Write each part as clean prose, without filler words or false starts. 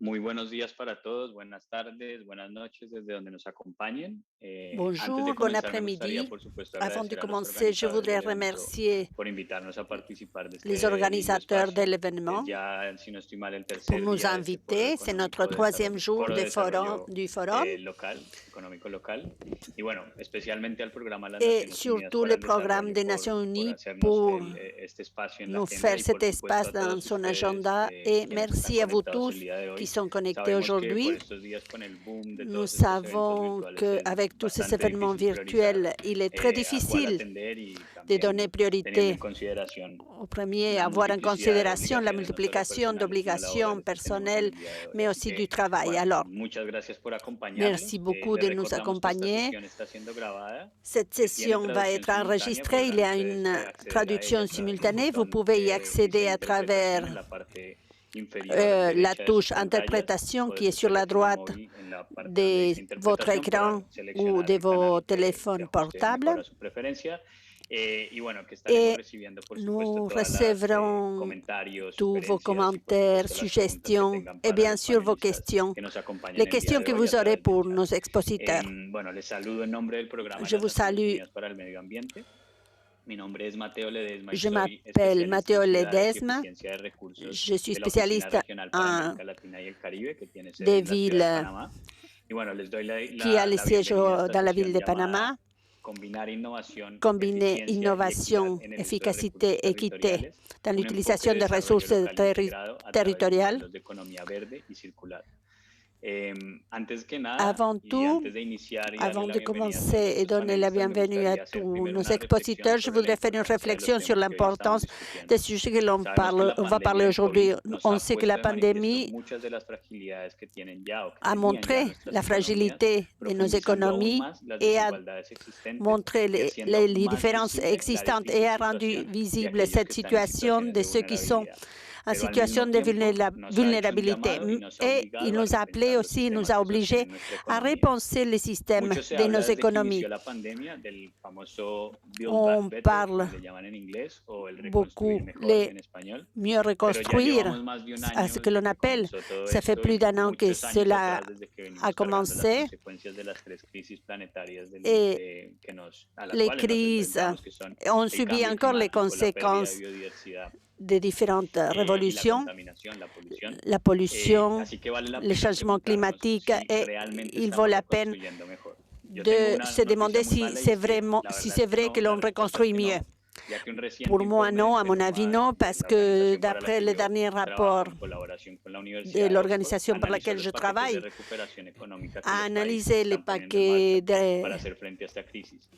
Muy buenos días para todos, buenas tardes, buenas noches desde donde nos acompañen. Antes de Bonjour, bon comenzar, me gustaría, après-midi. por supuesto, Avant de agradecer a los commencer, je organizadores voudrais del evento remercier por invitarnos a participar de les este lindo organisateurs de espacio. Es l'événement ya, si no estoy mal, el pour tercer nous día de este foro inviter. C'est notre económico de troisième desarrollo, jour foro de desarrollo du forum local, económico local. Y bueno, especialmente al programa de las et Naciones Unidas surtout para le el programme Desarrollo des Nations por Unies hacernos pour este espacio en la nous agenda faire y cet por supuesto espace a dans todos son ustedes agenda. Et quienes están merci à vous conectados el tous día de qui hoy. sont connectés Sabemos que por aujourd'hui. estos días con el boom de Nous todos estos eventos savons virtuales es qu'avec tous ces bastante événements difícil priorizar virtuels, il est très a cuál difficile atender y de donner también teniendo en priorité consideración au premier, la avoir en multiplicidad de considération la obligaciones, no solo multiplication personales, sino d'obligations laborales que tenemos en personnelles, el día de hoy. mais Así aussi du que, travail. bueno, Alors, muchas gracias por merci acompañarnos. beaucoup Les de nous recordamos que esta accompagner. sesión está siendo grabada, Cette que tiene session va traducción être simultánea, enregistrée. Il podrán y a ustedes une acceder a ella traduction a través del simultanée. Vous botón pouvez y que dice accéder à interpretación en travers la parte inferior la derecha de sus touche pantallas. interprétation qui est Puede sur la seleccionar droite móvil en la parte donde de dice votre interpretación écran para ou seleccionar de el vos canal que se téléphones ajuste mejor portables. a su preferencia. Y bueno, que estaremos Et recibiendo, por supuesto, nous todas las recevrons comentarios, tous vos sugerencias y, por commentaires, supuesto, las preguntas que suggestions tengan et para bien los sûr vos panelistas questions, que nos acompañan les el día questions de que hoy a vous aurez través del pour chat. nos expositeurs. Bueno, les saludo en nombre del Programa de Je las vous Naciones salue. Unidas para el Medio Ambiente. Mi nombre es Mateo Ledesma y Je soy m'appelle especialista en Matteo ciudades y Ledesma. eficiencia de recursos Je suis de la Oficina spécialiste Regional para en América Latina y el Caribe, que tiene sede des en la ciudad de villes Panamá. Y bueno, les doy qui a le la siège bienvenida a esta dans la ville sesión de Panama. llamada Combinar innovación, Combiner eficiencia y equidad innovation, en el uso de recursos efficacité, équité territoriales, dans un enfoque l'utilisation de des desarrollo ressources local integrado a través de territoriales. modelos de economía verde y circular. Antes que nada, Avant y tout, antes de iniciar y darle avant la de bienvenida a todos commencer et nuestros donner la panelistas, me bienvenue à gustaría hacer tous primero nos una reflexión expositeurs, je sobre la voudrais faire une importancia de los réflexion sur temas que hoy estamos l'importance discutiendo. des sujets que Sabemos que la on va pandemia parler del aujourd'hui. COVID nos On ha sait que puesto la de manifiesto pandémie muchas de las fragilidades que tienen ya o que a tenían ya montré nuestras la economías, fragilité de nos profundizando aún économies más las et a desigualdades existentes montré y haciendo les más différences visible la existantes et difícil a rendu situación de visible aquellos que cette están en situation situaciones de de ceux qui sont vulnerabilidad. en Pero al situation mismo de tiempo nos ha hecho un vulnérabilité. llamado y nos ha Et il obligado a nous a repensar appelés los aussi, nous sistemas a que obligés sostienen nuestra à economía. repenser les systèmes Mucho se de nos habla desde que économies. inició la pandemia del famoso Build Back On Better, como parle le llaman en inglés, o el reconstruir beaucoup mejor les en español. mieux Pero ya reconstruire, llevamos más de un à año ce que desde l'on que appelle. comenzó todo Ça fait esto plus y d'un an que muchos años cela atrás desde que a venimos cargando las commencé. consecuencias de las tres crisis planetarias Et a las les cuales nos crises enfrentamos, que son ont el subi cambio encore les climático, la pérdida de conséquences biodiversidad des différentes y la révolutions, contaminación, la polución. la pollution, Así que vale la les pena changements preguntarnos climatiques, si et realmente il vaut estamos la peine reconstruyendo mejor. Yo tengo de una se noticia demander muy si mala y c'est es que vraiment, la si verdad c'est es que vrai que no, la l'on respuesta es reconstruit que mieux. no, ya que un Pour reciente moi, informe non, à de mon avis, non, parce la que organización para la d'après que le yo dernier trabajo rapport en colaboración con la de Universidad de Oxford l'organisation par analizó laquelle los je paquetes de travaille, recuperación económica que a los países analysé les están poniendo en marcha paquets para hacer frente a esta crisis.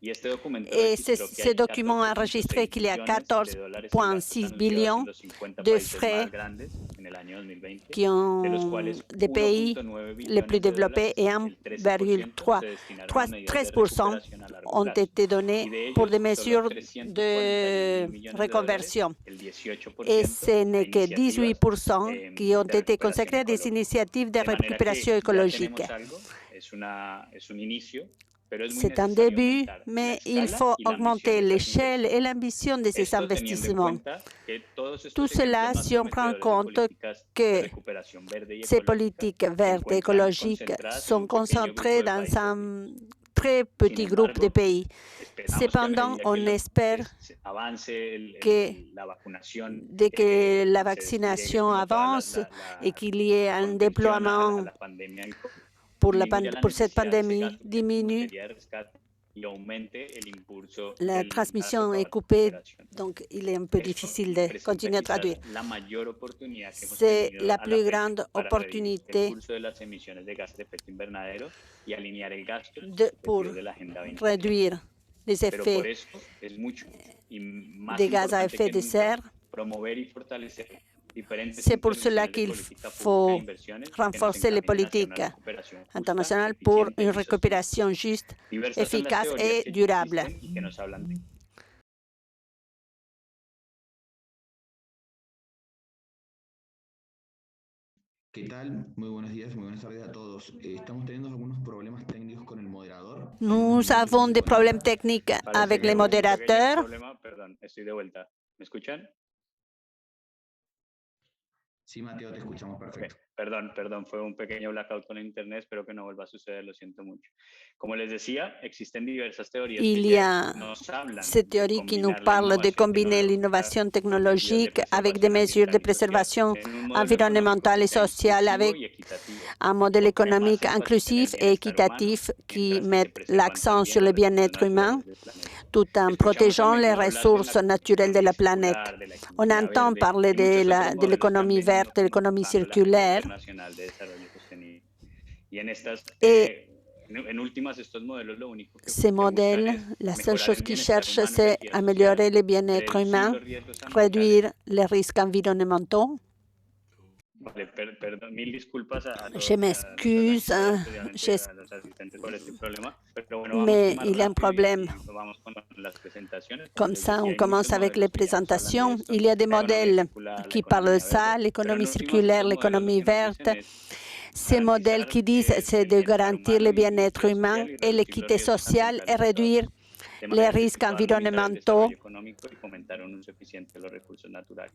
Y este documento et registró que ce hay document a enregistré 14,6 qu'il y a billones de dólares en gastos 14,6 anunciados en billions los 50 de países frais más grandes en el año 2020, qui de los ont cuales des pays 1,9 les plus billones de développés dólares, et el 13%, 1,3, se destinaron a medidas de 13% recuperación a largo ont plazo. été donnés Y de pour des ellos, solo mesures 341 mil de millones de dólares, reconversion. el Et 18%, ce a n'est que iniciativas 18% qui ont de été recuperación consacrés à des ecológica. initiatives de De manera récupération que ya écologique. tenemos algo, es un inicio, pero es muy C'est un necesario début, aumentar la mais il escala faut y la ambición augmenter de estas l'échelle et inversiones. l'ambition de ces Esto teniendo en investissements. cuenta que todos Tout estos ejemplos cela más si on prend prometedores de compte políticas de que recuperación verde y ces ecológica politiques se vertes et encuentran écologiques concentradas en sont un pequeño grupo concentrées de dans países un ricos. très Sin petit groupe de embargo, pays. esperamos que a Cependant, medida on espère se avance que la vacunación dès que la y se despliegue vaccination como toda avance et qu'il y ait un contención déploiement la pandemia del COVID, pour, disminuya la pour cette necesidad de ese pandémie gasto en diminue, materia de rescate y aumente el impulso la del gasto transmission est para coupée, recuperación. donc il est un peu Esto difficile de presenta continuer à quizás traduire. la mayor oportunidad que hemos C'est tenido la a la plus fecha grande para redirigir el opportunité curso de las emisiones de gases de efecto invernadero y alinear el gasto con los pour objetivos de la Agenda 2030. réduire les Pero por effets eso es mucho y más des gaz à importante effet que de nunca serre. promover y fortalecer diferentes C'est pour cela intervenciones de qu'il política pública e faut inversiones que nos renforcer les encaminen hacia una politiques recuperación justa, internationales pour eficiente une y sostenible. récupération juste, Diversas son las efficace teorías et que ya durable. existen y que nos hablan de ¿Qué tal? Muy buenos días, muy buenas tardes a todos. Estamos teniendo algunos problemas técnicos con el moderador. Nous avons des problèmes techniques Parece avec que les hubo un pequeño modérateurs. problema, perdón, estoy de vuelta. ¿Me escuchan? Sí, Mateo, te escuchamos perfecto. Perdón, fue un pequeño blackout con el internet, espero que no vuelva a suceder, lo siento mucho. Como les decía, existen diversas teorías Il que y ya a nos hablan ces de théories qui nous combinar la parlent de innovación combiner tecnológica l'innovation con medidas de technologique avec des preservación mesures de ambiental y social préservation en un modelo económico environnementale que et sea sociale inclusivo avec y equitativo, un modèle que ponga más économique énfasis en el inclusif et bienestar humano, équitatif qui mientras que se met preservan l'accent también sur los le recursos bien-être humain naturales del planeta. tout en Escuchamos a protégeant les menudo hablar de la ressources naturelles de economía la planète. circular, de la On economía entend verde parler y muchos otros de modelos que han l'économie venido verte, de l'économie fomentando la Agenda circulaire. Internacional de Desarrollo Sostenible. Y en estas, Et en últimas, estos modelos lo único ces que buscan modèles, es la seule mejorar chose el qu'ils bienestar cherchent, humano y la c'est equidad social, améliorer le bien-être reducir humain, los riesgos ambientales. réduire les risques environnementaux. Vale, perdón, mil disculpas a Je todos, a nuestras m'excuse, asistentes, especialmente a los asistentes por este problema, pero bueno, vamos mais más il y a un rápido problème. y vamos con las presentaciones. Como Comme les ça, decía, on hay muchos commence avec les modelos que ya nos hablan de présentations. esto, Il y a des la economía modèles circular, la qui parlent de economía ça, verde, pero en l'économie últimas circulaire, estos modelos lo l'économie que nos verte. dicen es Ces modèles garantizar qui disent, c'est el de bienestar garantir le humano y bien-être l'équité humain social y et reducir los l'équité riesgos sociale et ambientales a todos, réduire de les manera que risques se pueda aumentar el desarrollo environnementaux. económico y fomentar un uso eficiente de los recursos naturales.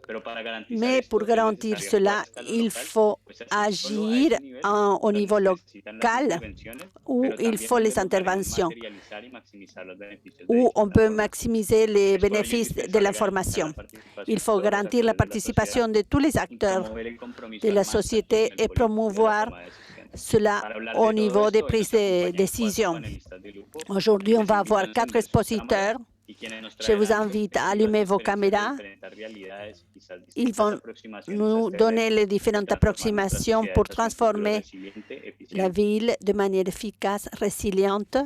Pero para garantizar Mais pour esto es garantir necesario actuar cela, a escala il local, faut pues solo a agir ese nivel au donde niveau se necesitan las local intervenciones, où pero il también faut donde les lograremos interventions, materializar y maximizar los beneficios de où dicha on peut transformación. maximiser les Es por ello bénéfices de indispensable garantizar l'information. la participación Il de faut todos los garantir la actores de la sociedad participation de tous les y acteurs promover el compromiso de al la más alto société nivel et político de la promouvoir toma de decisiones. cela Para hablar au de todo niveau des esto, hoy prises nos de acompañan cuatro décision. panelistas de lujo, Aujourd'hui, on quienes va avoir invitan a 4 encender sus cámaras expositeurs. y quienes nos Je vous traerán invite à perspectivas allumer vos diferentes de caméras. diferentes realidades y quizás Ils distintas vont aproximaciones a nous este eje donner les de différentes transformar nuestras approximations pour sociedades hacia un futuro transformer resiliente, la eficiente. ville de manière efficace, résiliente.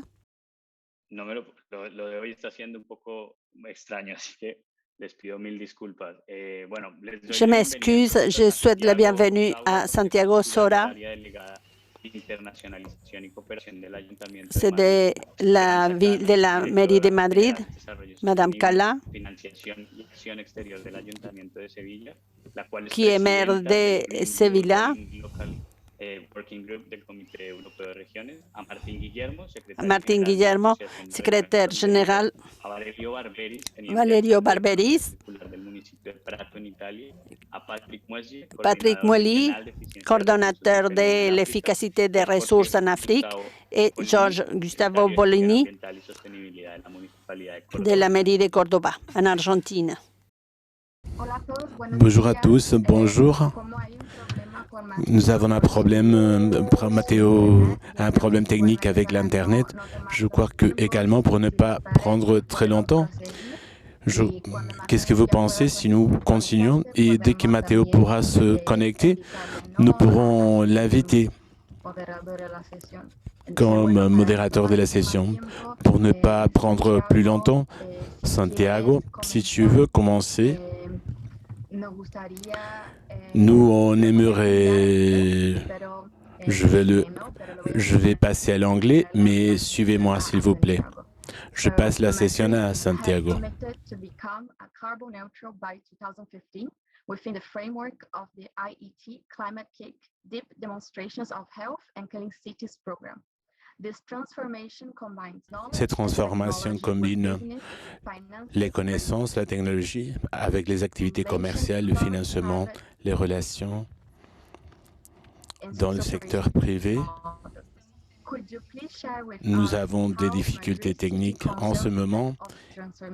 No me lo de hoy está siendo un poco extraño, así que les pido mil disculpas. Bueno, les doy Je la bienvenida m'excuse, entonces je a souhaite la Santiago bienvenue Saura, à Santiago titular del Sora. área delegada de internacionalización y cooperación del Ayuntamiento de C'est Madrid. de la Esperanza ville de Cala, la mairie de directora Madrid, general de Desarrollo Madame Sostenible, Cala, Financiación y Acción Exterior del Ayuntamiento de Sevilla, la cual es qui est maire presidenta del de Green Sevilla. Green Local Working Group del Comité Europeo de Regiones, a Martín Guillermo, secretario Martín general de la Guillermo, Asociación de secrétaire Organización de général, a Valerio Barberis, teniente Valerio alcalde de Economía Barberis, Circular del municipio de Prato, en Italia, a Patrick Muesli, Patrick coordinador Moilly, regional de eficiencia de recursos coordonnateur en de África, l'efficacité des y a ressources en Jorge Afrique, Gustavo et Bolini, Georges Gustavo secretario de Gestión Bolini Ambiental y Sostenibilidad de la Municipalidad de de Córdoba. la mairie de Cordoba, en Argentine. Bonjour à tous, bonjour. Nous avons un problème, Mathéo a un problème technique avec l'Internet. Je crois que également pour ne pas prendre très longtemps. Qu'est-ce que vous pensez si nous continuons et dès que Mathéo pourra se connecter, nous pourrons l'inviter comme modérateur de la session. Pour ne pas prendre plus longtemps, Santiago, si tu veux commencer, nous on aimerait, je vais passer à l'anglais, mais suivez-moi s'il vous plaît. Je passe la session à Santiago. Within the framework of the IET Climate Kick Deep Demonstrations of Health and Clean Cities Program. Cette transformation combine les connaissances, la technologie, avec les activités commerciales, le financement, les relations dans le secteur privé. Nous avons des difficultés techniques en ce moment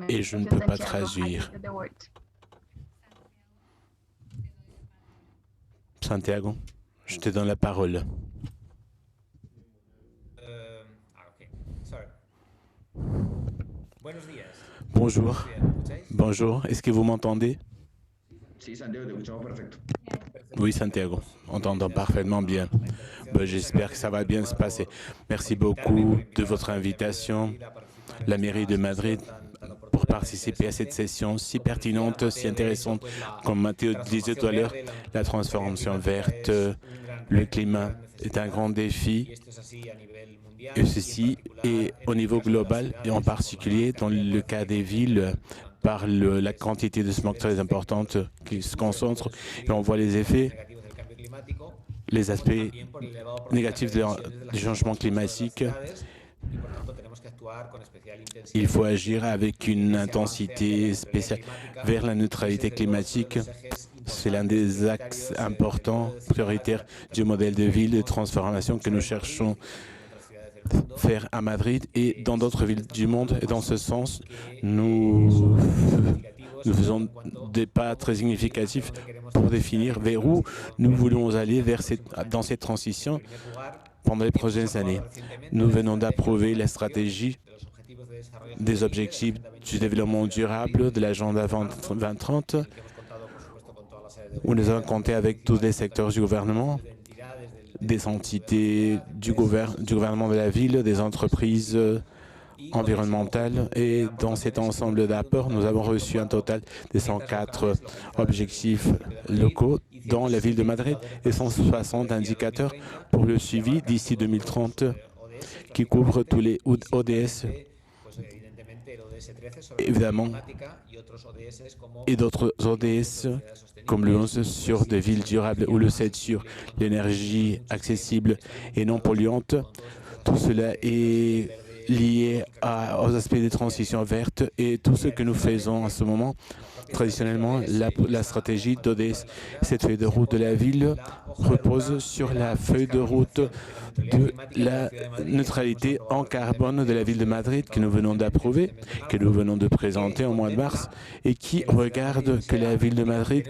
et je ne peux pas traduire. Santiago, je te donne la parole. Bonjour. Bonjour. Est-ce que vous m'entendez? Oui, Santiago. On t'entend parfaitement bien. J'espère que ça va bien se passer. Merci beaucoup de votre invitation, la mairie de Madrid, pour participer à cette session si pertinente, si intéressante. Comme Mathéo disait tout à l'heure, la transformation verte, le climat est un grand défi. Et ceci est au niveau global et en particulier dans le cas des villes par la quantité de smog très importante qui se concentre et on voit les effets, les aspects négatifs du changement climatique Il faut agir avec une intensité spéciale vers la neutralité climatique. C'est l'un des axes importants, prioritaires du modèle de ville de transformation que nous cherchons faire à Madrid et dans d'autres villes du monde. Et dans ce sens, nous faisons des pas très significatifs pour définir vers où nous voulons aller dans cette transition pendant les prochaines années. Nous venons d'approuver la stratégie des objectifs du développement durable de l'agenda 2030, où nous avons compté avec tous les secteurs du gouvernement, des entités du gouvernement de la ville, des entreprises environnementales. Et dans cet ensemble d'apports, nous avons reçu un total de 104 objectifs locaux dans la ville de Madrid et 160 indicateurs pour le suivi d'ici 2030 qui couvrent tous les ODS, évidemment, et d'autres ODS comme le 11 sur des villes durables ou le 7 sur l'énergie accessible et non polluante. Tout cela est lié aux aspects des transitions vertes et tout ce que nous faisons en ce moment. Traditionnellement, la stratégie d'ODS, cette feuille de route de la ville, repose sur la feuille de route de la neutralité en carbone de la ville de Madrid que nous venons d'approuver, que nous venons de présenter au mois de mars et qui regarde que la ville de Madrid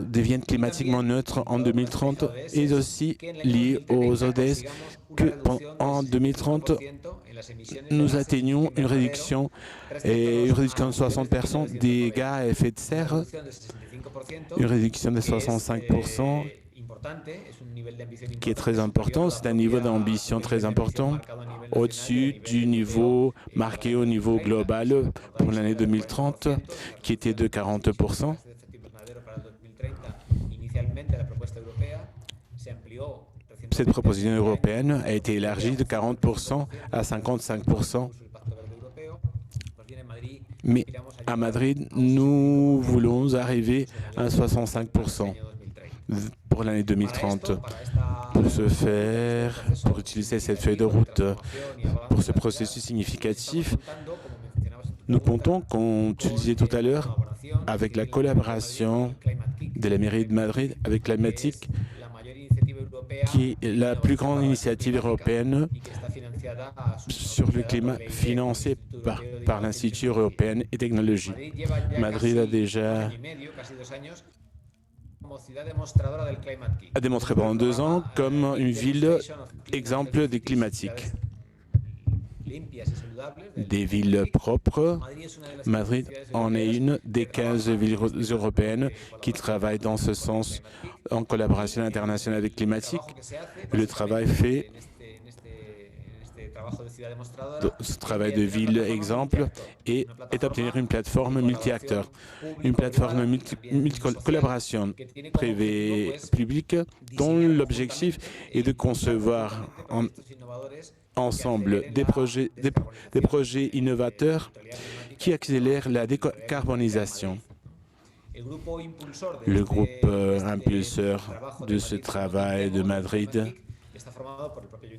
devienne climatiquement neutre en 2030 et aussi lié aux ODS que en 2030, nous atteignions une réduction de 60% des gaz à effet de serre, une réduction de 65% qui est très important. C'est un niveau d'ambition très important, au-dessus du niveau marqué au niveau global pour l'année 2030, qui était de 40%. Cette proposition européenne a été élargie de 40% à 55%. Mais à Madrid, nous voulons arriver à 65% pour l'année 2030. Pour ce faire, pour utiliser cette feuille de route, pour ce processus significatif, nous comptons, comme tu disais tout à l'heure, avec la collaboration de la mairie de Madrid avec Climatic, qui est la plus grande initiative européenne sur le climat financée par l'Institut européen et technologie. Madrid a déjà démontré pendant 2 ans comme une ville exemple des climatiques. Des villes propres. Madrid en est une des 15 villes européennes qui travaillent dans ce sens en collaboration internationale avec Climatic. Le travail fait, ce travail de ville exemple, est d'obtenir une plateforme multi-acteurs, une plateforme multi-collaboration privée-publique dont l'objectif est de concevoir ensemble des projets innovateurs qui accélèrent la décarbonisation. Le groupe impulseur de ce travail de Madrid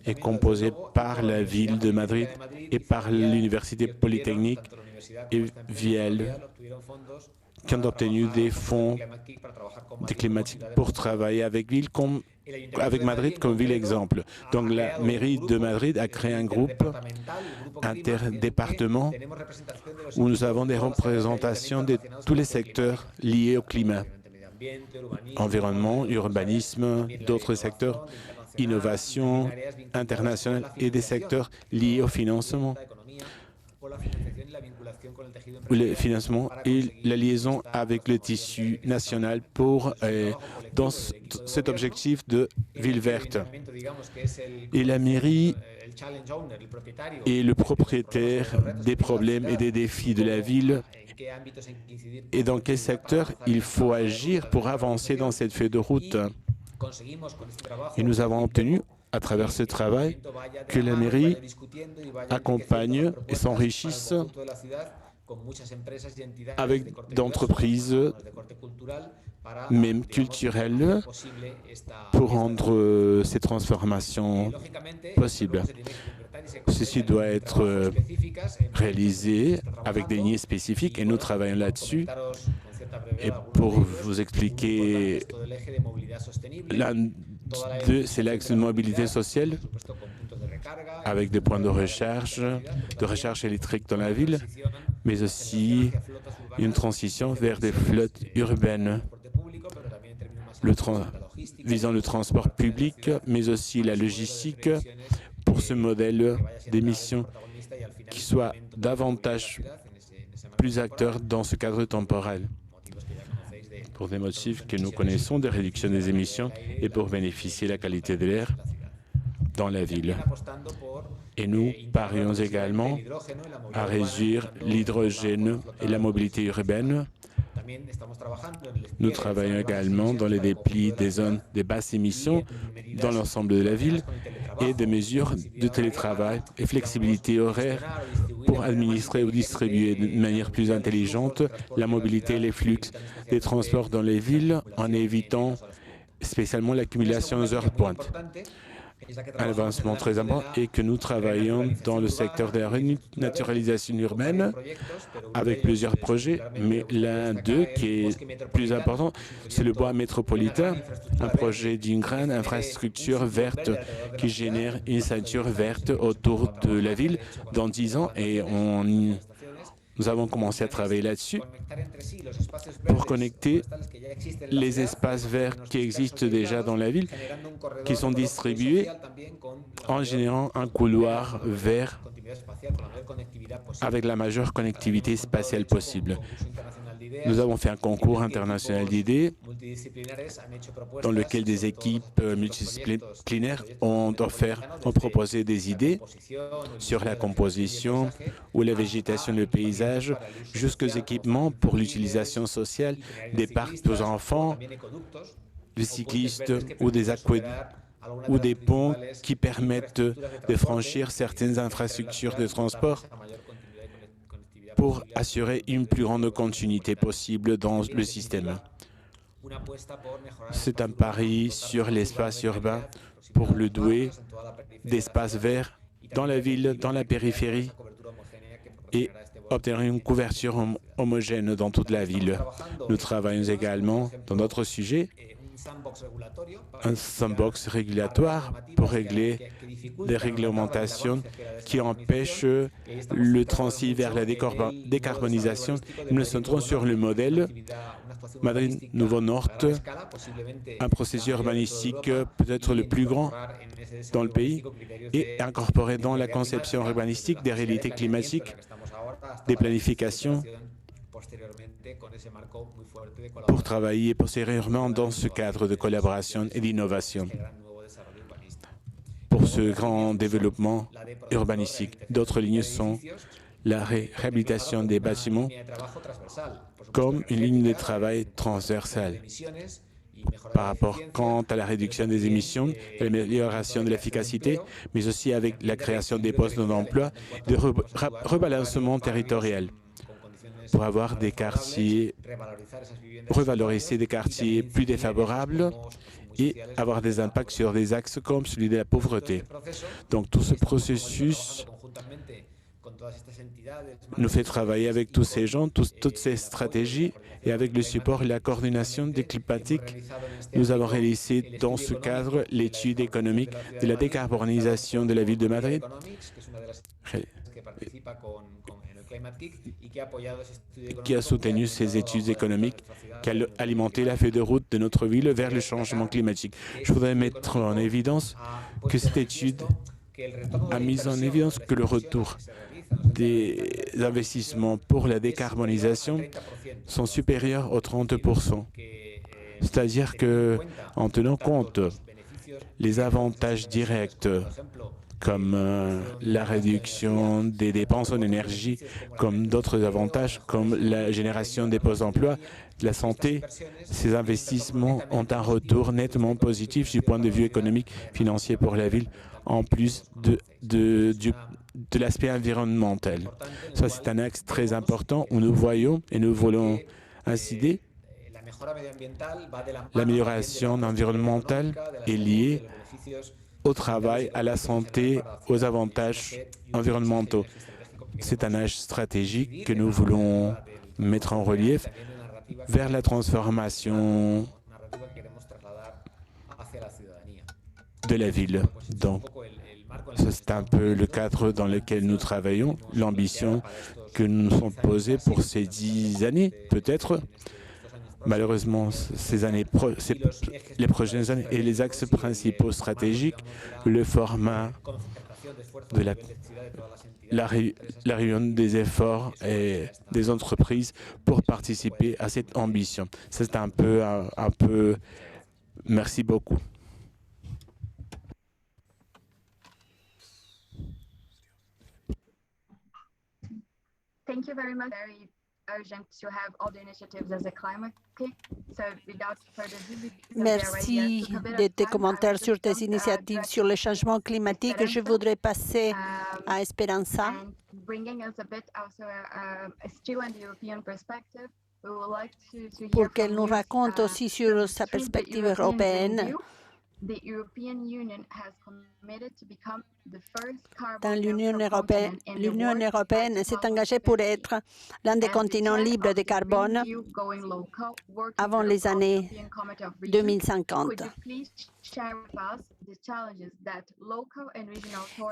est composé par la ville de Madrid et par l'Université Polytechnique et Vielle, qui ont obtenu des fonds de climatique pour travailler avec Madrid comme ville exemple. Donc la mairie de Madrid a créé un groupe interdépartement où nous avons des représentations de tous les secteurs liés au climat. Environnement, urbanisme, d'autres secteurs, innovation internationale et des secteurs liés au financement. Le financement et la liaison avec le tissu national dans cet objectif de ville verte. Et la mairie est le propriétaire des problèmes et des défis de la ville et dans quel secteur il faut agir pour avancer dans cette feuille de route. Et nous avons obtenu, à travers ce travail, que la mairie accompagne et s'enrichisse avec d'entreprises, même culturelles, pour rendre ces transformations possibles. Ceci doit être réalisé avec des lignes spécifiques et nous travaillons là-dessus. Et pour vous expliquer, c'est l'axe de mobilité sociale avec des points de recherche électrique dans la ville, mais aussi une transition vers des flottes urbaines visant le transport public, mais aussi la logistique pour ce modèle d'émission qui soit davantage plus acteur dans ce cadre temporel. Pour des motifs que nous connaissons de réduction des émissions et pour bénéficier de la qualité de l'air dans la ville. Et nous parions également à réduire l'hydrogène et la mobilité urbaine. Nous travaillons également dans les déplis des zones de basses émissions dans l'ensemble de la ville et des mesures de télétravail et flexibilité horaire pour administrer ou distribuer de manière plus intelligente la mobilité et les flux des transports dans les villes en évitant spécialement l'accumulation aux heures de pointe. Un avancement très important est que nous travaillons dans le secteur de la renaturalisation urbaine avec plusieurs projets, mais l'un d'eux qui est plus important, c'est le bois métropolitain, un projet d'une grande infrastructure verte qui génère une ceinture verte autour de la ville dans 10 ans et nous avons commencé à travailler là-dessus pour connecter les espaces verts qui existent déjà dans la ville, qui sont distribués en générant un couloir vert avec la majeure connectivité spatiale possible. Nous avons fait un concours international d'idées dans lequel des équipes multidisciplinaires ont proposé des idées sur la composition ou la végétation du paysage jusqu'aux équipements pour l'utilisation sociale des parcs aux enfants, des cyclistes ou des aqueducs ou des ponts qui permettent de franchir certaines infrastructures de transport pour assurer une plus grande continuité possible dans le système. C'est un pari sur l'espace urbain pour le douer d'espaces verts dans la ville, dans la périphérie et obtenir une couverture homogène dans toute la ville. Nous travaillons également dans d'autres sujets, un sandbox régulatoire pour régler des réglementations qui empêchent le transit vers la décarbonisation. Nous nous centrons sur le modèle Madrid Nouveau Nord, un processus urbanistique peut-être le plus grand dans le pays et incorporer dans la conception urbanistique des réalités climatiques, des planifications pour travailler postérieurement dans ce cadre de collaboration et d'innovation pour ce grand développement urbanistique. D'autres lignes sont la réhabilitation des bâtiments comme une ligne de travail transversale par rapport quant à la réduction des émissions et l'amélioration de l'efficacité, mais aussi avec la création des postes d'emploi et de rebalancement territorial pour avoir des quartiers, revaloriser des quartiers plus défavorables et avoir des impacts sur des axes comme celui de la pauvreté. Donc tout ce processus nous fait travailler avec tous ces gens, toutes ces stratégies et avec le support et la coordination des climatiques. Nous avons réalisé dans ce cadre l'étude économique de la décarbonisation de la ville de Madrid qui a soutenu ces études économiques, qui a alimenté la feuille de route de notre ville vers le changement climatique. Je voudrais mettre en évidence que cette étude a mis en évidence que le retour des investissements pour la décarbonisation sont supérieurs aux 30%. C'est-à-dire qu'en tenant compte les avantages directs comme la réduction des dépenses en énergie, comme d'autres avantages, comme la génération des postes d'emploi, la santé, ces investissements ont un retour nettement positif du point de vue économique, financier pour la ville, en plus de l'aspect environnemental. Ça, c'est un axe très important où nous voyons et nous voulons inciter. L'amélioration environnementale est liée au travail, à la santé, aux avantages environnementaux. C'est un axe stratégique que nous voulons mettre en relief vers la transformation de la ville. Donc, c'est un peu le cadre dans lequel nous travaillons, l'ambition que nous nous sommes posées pour ces 10 années, peut-être. Malheureusement, les prochaines années et les axes principaux stratégiques, le format de la réunion des efforts et des entreprises pour participer à cette ambition. C'est un peu. Merci beaucoup. Thank you very much. Very urgent to have all the initiatives as a climate kick. So without further ado, Merci de tes commentaires sur tes initiatives sur le changement climatique. Je voudrais passer à Esperanza. Pour qu'elle nous raconte aussi sur sa perspective européenne. Dans l'Union européenne s'est engagée pour être l'un des continents libres de carbone avant les années 2050.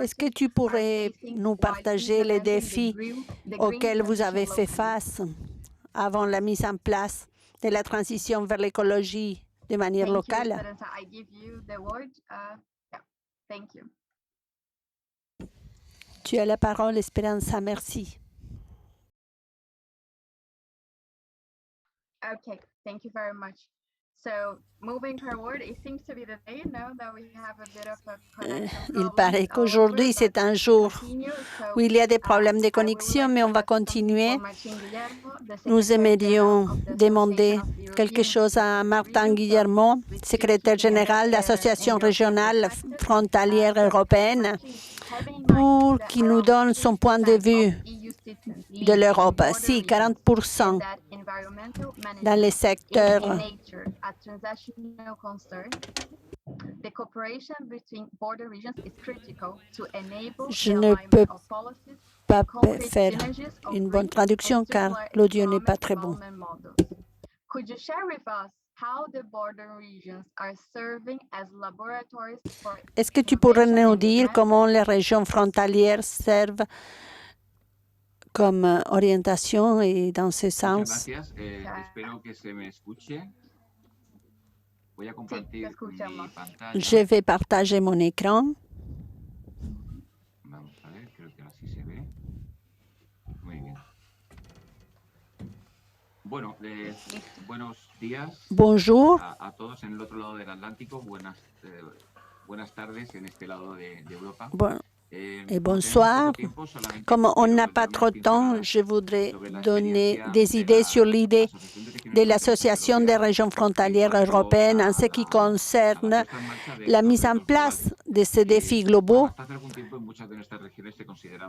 Est-ce que tu pourrais nous partager les défis auxquels vous avez fait face avant la mise en place de la transition vers l'écologie de manière locale? Tu as la parole, Esperanza. Merci. Okay, thank you very much. So, moving forward, it seems to be the day now that we have a bit of a connection Il paraît qu'aujourd'hui, c'est un jour où il y a des problèmes de connexion, mais on va continuer. Nous aimerions demander quelque chose à Martin Guillermo, secrétaire général de l'Association régionale frontalière européenne, pour qu'il nous donne son point de vue de l'Europe. Si 40% dans les secteurs je ne peux pas faire une bonne traduction car l'audio n'est pas très bon. Est-ce que tu pourrais nous dire comment les régions frontalières servent comme orientation et dans ce sens? Je vais partager mon écran. Bonjour. Et bonsoir. Comme on n'a pas trop de temps, je voudrais donner des idées sur l'idée de l'Association des régions frontalières européennes en ce qui concerne la mise en place de ces défis globaux.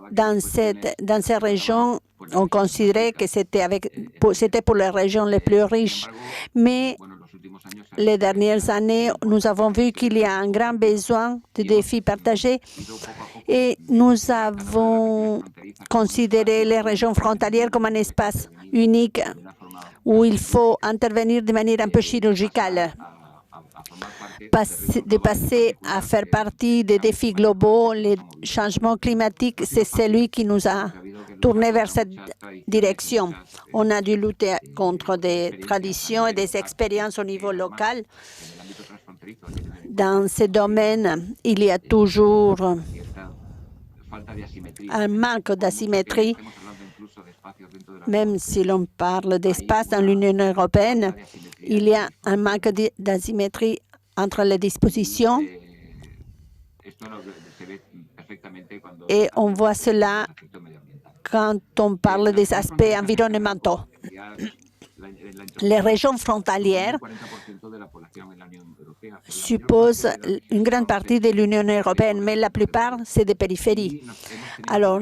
Dans ces régions, on considérait que c'était pour les régions les plus riches. Mais les dernières années, nous avons vu qu'il y a un grand besoin de défis partagés et nous avons considéré les régions frontalières comme un espace unique où il faut intervenir de manière un peu chirurgicale. De passer à faire partie des défis globaux, les changements climatiques, c'est celui qui nous a tourné vers cette direction. On a dû lutter contre des traditions et des expériences au niveau local. Dans ces domaines, il y a toujours un manque d'asymétrie, même si l'on parle d'espace dans l'Union européenne, il y a un manque d'asymétrie entre les dispositions et on voit cela quand on parle des aspects environnementaux. Les régions frontalières suppose une grande partie de l'Union européenne, mais la plupart, c'est des périphéries. Alors,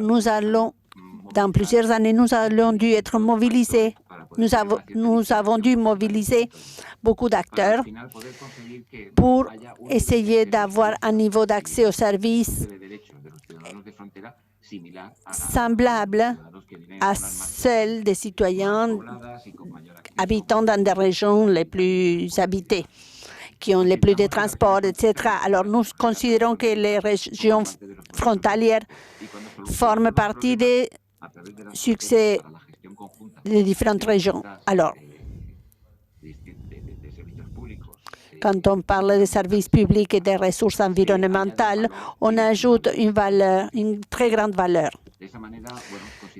dans plusieurs années, nous allons dû être mobilisés. Nous avons dû mobiliser beaucoup d'acteurs pour essayer d'avoir un niveau d'accès aux services semblable à celle des citoyens habitant dans des régions les plus habitées, qui ont les plus de transports, etc. Alors, nous considérons que les régions frontalières forment partie des succès des différentes régions. Alors, quand on parle des services publics et des ressources environnementales, on ajoute une très grande valeur.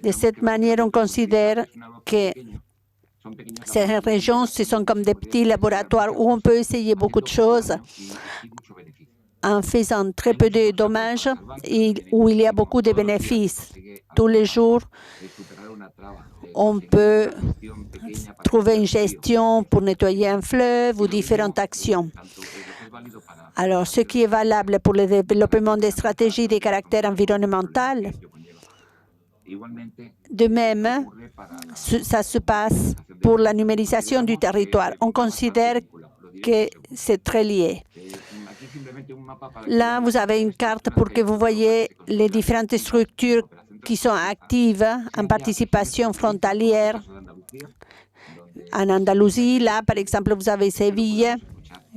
De cette manière, on considère que ces régions, ce sont comme des petits laboratoires où on peut essayer beaucoup de choses en faisant très peu de dommages et où il y a beaucoup de bénéfices. Tous les jours, on peut trouver une gestion pour nettoyer un fleuve ou différentes actions. Alors, ce qui est valable pour le développement des stratégies de caractère environnemental, de même, ça se passe pour la numérisation du territoire. On considère que c'est très lié. Là, vous avez une carte pour que vous voyez les différentes structures qui sont actives en participation frontalière. En Andalousie, là, par exemple, vous avez Séville,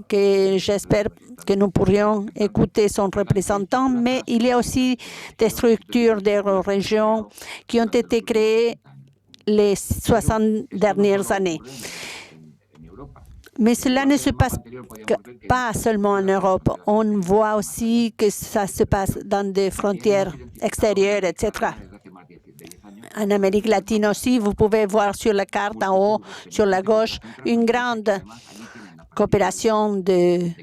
que j'espère que nous pourrions écouter son représentant, mais il y a aussi des structures des régions qui ont été créées les 60 dernières années. Mais cela ne se passe pas seulement en Europe. On voit aussi que ça se passe dans des frontières extérieures, etc. En Amérique latine aussi, vous pouvez voir sur la carte en haut, sur la gauche, une grande coopération des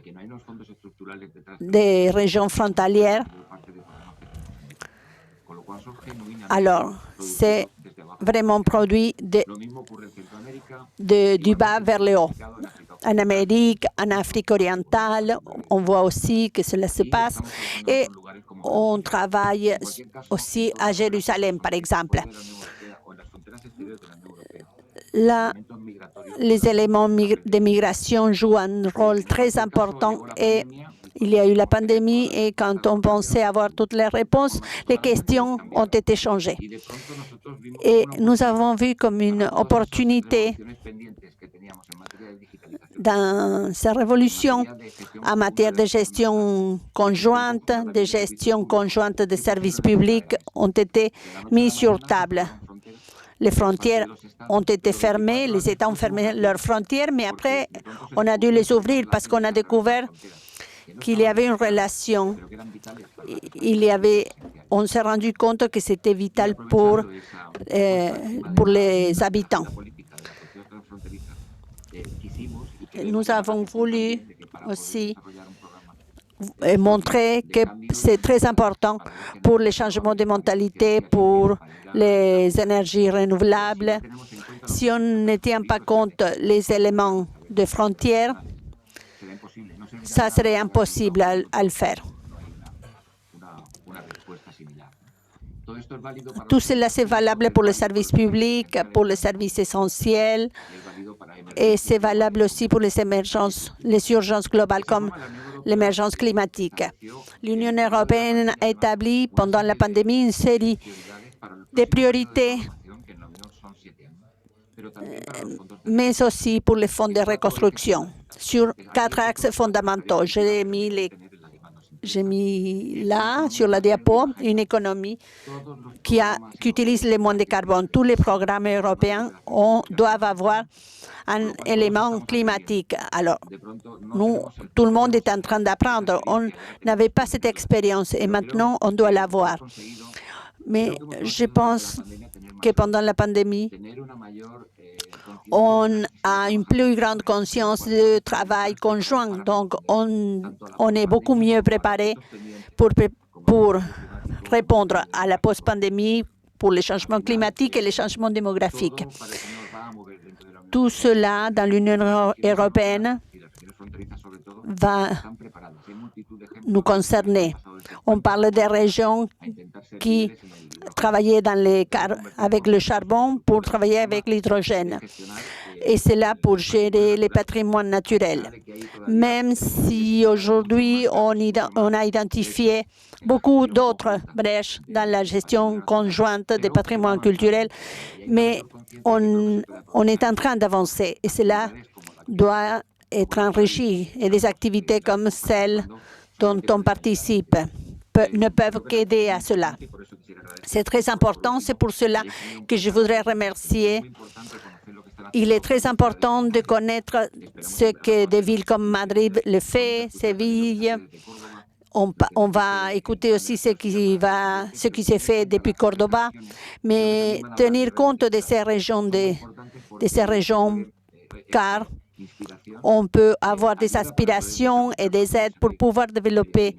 régions frontalières. Alors, c'est vraiment produit du bas vers le haut. En Amérique, en Afrique orientale, on voit aussi que cela se passe. Et on travaille aussi à Jérusalem, par exemple. Là, les éléments de migration jouent un rôle très important et il y a eu la pandémie et quand on pensait avoir toutes les réponses, les questions ont été changées. Et nous avons vu comme une opportunité dans ces révolutions en matière de gestion conjointe, des services publics ont été mis sur table. Les frontières ont été fermées, les États ont fermé leurs frontières, mais après, on a dû les ouvrir parce qu'on a découvert qu'il y avait une relation. On s'est rendu compte que c'était vital pour les habitants. Nous avons voulu aussi montrer que c'est très important pour les changements de mentalité, pour les énergies renouvelables. Si on ne tient pas compte les éléments de frontières, ça serait impossible à le faire. Tout cela, c'est valable pour les services publics, pour les services essentiels, et c'est valable aussi pour les urgences globales comme l'émergence climatique. L'Union européenne a établi pendant la pandémie une série de priorités, mais aussi pour les fonds de reconstruction, sur 4 axes fondamentaux. J'ai mis là, sur la diapo, une économie qui utilise le moins de carbone. Tous les programmes européens doivent avoir un élément climatique. Alors, tout le monde est en train d'apprendre. On n'avait pas cette expérience et maintenant, on doit l'avoir. Mais je pense que pendant la pandémie, on a une plus grande conscience de travail conjoint. Donc, on est beaucoup mieux préparé pour répondre à la post-pandémie, pour les changements climatiques et les changements démographiques. Tout cela dans l'Union européenne va nous concerner. On parle des régions qui travaillaient avec le charbon pour travailler avec l'hydrogène. Et c'est là pour gérer les patrimoines naturels. Même si aujourd'hui on a identifié beaucoup d'autres brèches dans la gestion conjointe des patrimoines culturels, mais on est en train d'avancer et cela doit être enrichi. Et des activités comme celles dont on participe ne peuvent qu'aider à cela. C'est très important, c'est pour cela que je voudrais remercier. Il est très important de connaître ce que des villes comme Madrid le fait, Séville. On va écouter aussi ce qui s'est fait depuis Cordoba, mais tenir compte de ces régions, car on peut avoir des aspirations et des aides pour pouvoir développer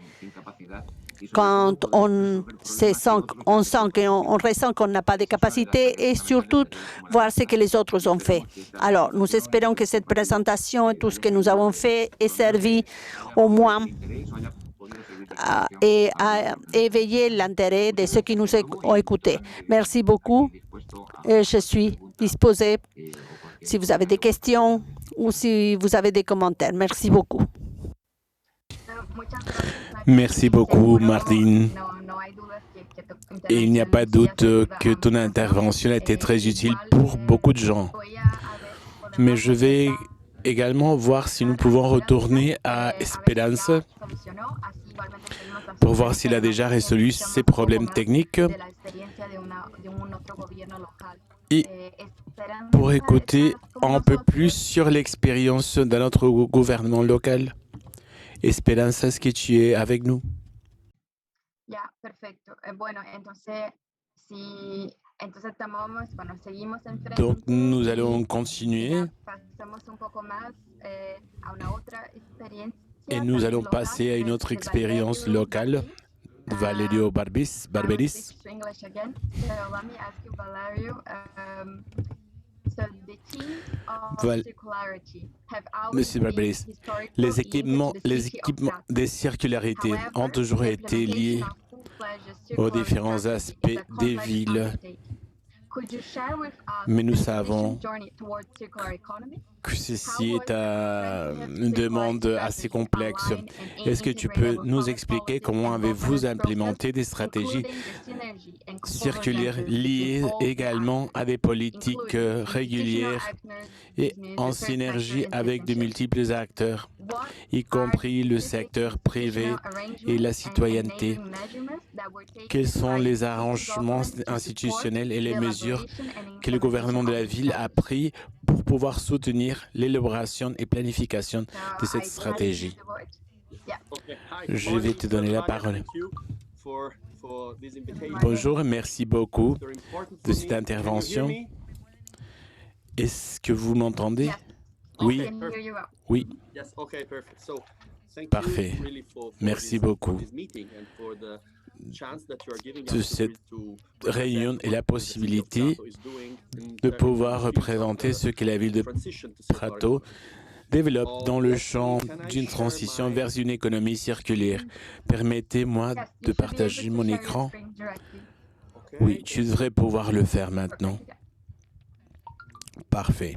quand on ressent qu'on n'a pas de capacité et surtout voir ce que les autres ont fait. Alors, nous espérons que cette présentation et tout ce que nous avons fait ait servi au moins à éveiller l'intérêt de ceux qui nous ont écoutés. Merci beaucoup. Je suis disposée si vous avez des questions ou si vous avez des commentaires. Merci beaucoup. Merci beaucoup, Martine. Et il n'y a pas de doute que ton intervention a été très utile pour beaucoup de gens. Mais je vais également voir si nous pouvons retourner à Esperance pour voir s'il a déjà résolu ses problèmes techniques et pour écouter un peu plus sur l'expérience de notre gouvernement local. Esperanza, est-ce que tu es avec nous? Donc, nous allons continuer et nous allons passer à une autre expérience locale. Valerio Barberis. Monsieur Barberis, les équipements de circularité ont toujours été liés aux différents aspects des villes. Mais nous savons que ceci est une demande assez complexe. Est-ce que tu peux nous expliquer comment avez-vous implémenté des stratégies circulaires liées également à des politiques régulières et en synergie avec de multiples acteurs, y compris le secteur privé et la citoyenneté? Quels sont les arrangements institutionnels et les mesures que le gouvernement de la ville a pris pour pouvoir soutenir l'élaboration et planification de cette stratégie? Je vais te donner la parole. Bonjour, merci beaucoup de cette intervention. Est-ce que vous m'entendez? Oui. Oui. Parfait. Merci beaucoup de cette réunion et la possibilité de pouvoir représenter ce que la ville de Prato développe dans le champ d'une transition vers une économie circulaire. Permettez-moi de partager mon écran. Oui, tu devrais pouvoir le faire maintenant. Parfait.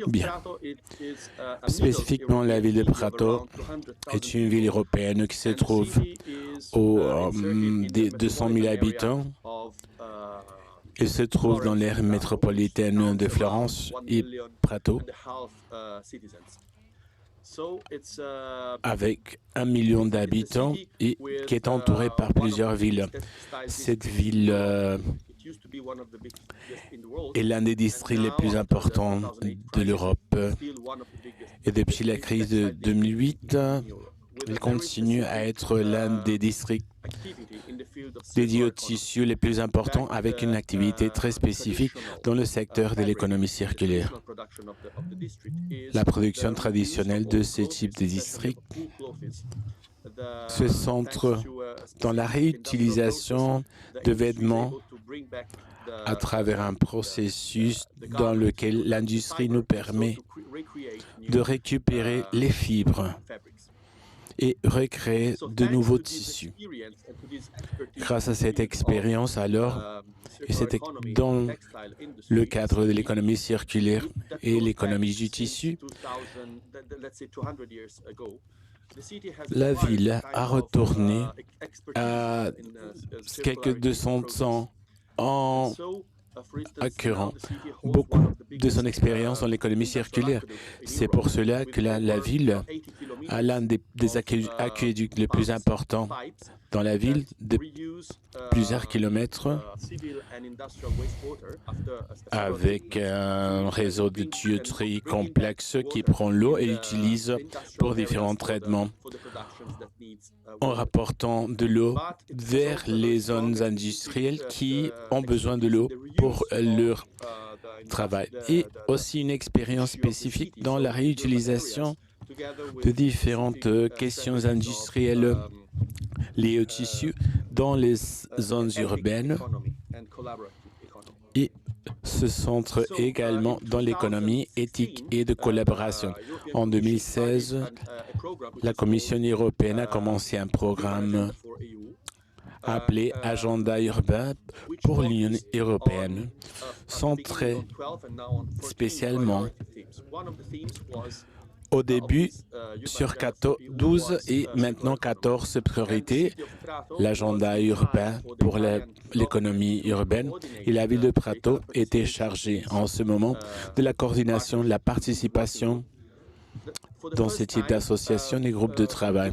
Bien. Spécifiquement, la ville de Prato est une ville européenne qui se trouve aux 200 000 habitants. Elle se trouve dans l'aire métropolitaine de Florence et Prato, avec 1 million d'habitants et qui est entourée par plusieurs villes. Cette ville est l'un des districts les plus importants de l'Europe. Et depuis la crise de 2008, il continue à être l'un des districts dédiés aux tissus les plus importants avec une activité très spécifique dans le secteur de l'économie circulaire. La production traditionnelle de ce type de district se centre dans la réutilisation de vêtements à travers un processus dans lequel l'industrie nous permet de récupérer les fibres et recréer de nouveaux tissus. Grâce à cette expérience, alors, et c'était dans le cadre de l'économie circulaire et l'économie du tissu, la ville a retourné à quelques 200 ans en acquérant beaucoup de son expérience dans l'économie circulaire. C'est pour cela que la ville a l'un des aqueducs les plus importants dans la ville, de plusieurs kilomètres, avec un réseau de tuyauterie complexe qui prend l'eau et l'utilise pour différents traitements, en rapportant de l'eau vers les zones industrielles qui ont besoin de l'eau pour leur travail. Et aussi une expérience spécifique dans la réutilisation de différentes questions industrielles liées au tissu dans les zones urbaines et se centre également dans l'économie éthique et de collaboration. En 2016, la Commission européenne a commencé un programme appelé Agenda urbain pour l'Union européenne, centré spécialement au début sur 12 et maintenant 14 priorités, l'agenda urbain pour l'économie urbaine, et la ville de Prato était chargée en ce moment de la coordination, de la participation dans ce type d'association et groupes de travail.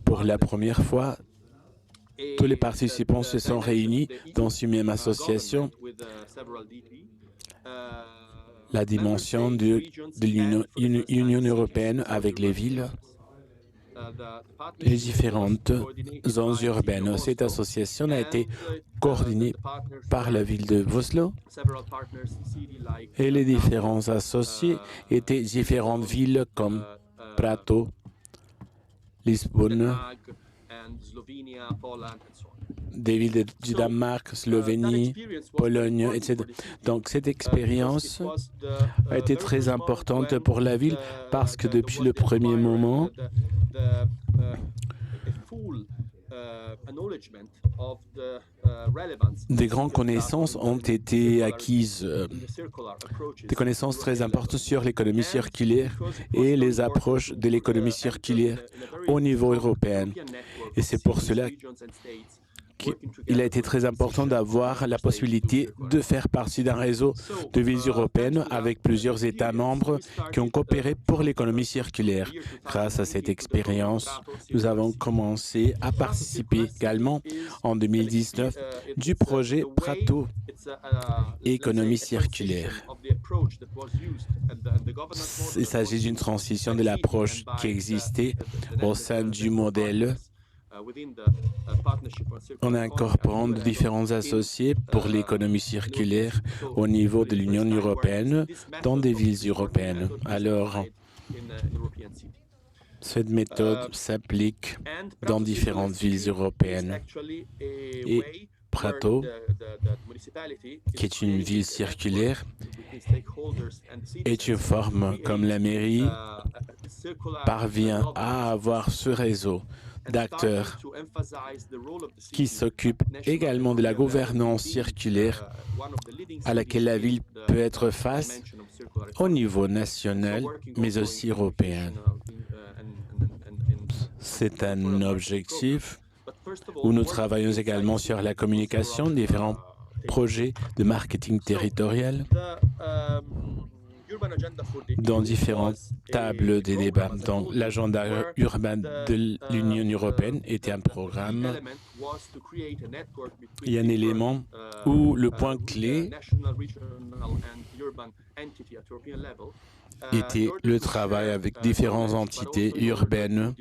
Pour la première fois, tous les participants se sont réunis dans une même association. La dimension de l'Union européenne avec les villes, les différentes zones urbaines. Cette association a été coordonnée par la ville de Oslo et les différents associés étaient différentes villes comme Prato, Lisbonne, des villes du Danemark, Slovénie, Pologne, etc. Donc cette expérience a été très importante pour la ville parce que depuis le premier moment, des grandes connaissances ont été acquises, des connaissances très importantes sur l'économie circulaire et les approches de l'économie circulaire au niveau européen. Et c'est pour cela qu'il a été très important d'avoir la possibilité de faire partie d'un réseau de villes européennes avec plusieurs États membres qui ont coopéré pour l'économie circulaire. Grâce à cette expérience, nous avons commencé à participer également en 2019 du projet Prato Économie circulaire. Il s'agit d'une transition de l'approche qui existait au sein du modèle en incorporant différents associés pour l'économie circulaire au niveau de l'Union européenne dans des villes européennes. Alors, cette méthode s'applique dans différentes villes européennes. Et Prato, qui est une ville circulaire, est une forme comme la mairie parvient à avoir ce réseau d'acteurs qui s'occupent également de la gouvernance circulaire à laquelle la ville peut être face au niveau national, mais aussi européen. C'est un objectif où nous travaillons également sur la communication, différents projets de marketing territorial dans différentes tables de débat. Donc, l'agenda urbain de l'Union européenne était un programme et un élément où le point clé était le travail avec différentes entités urbaines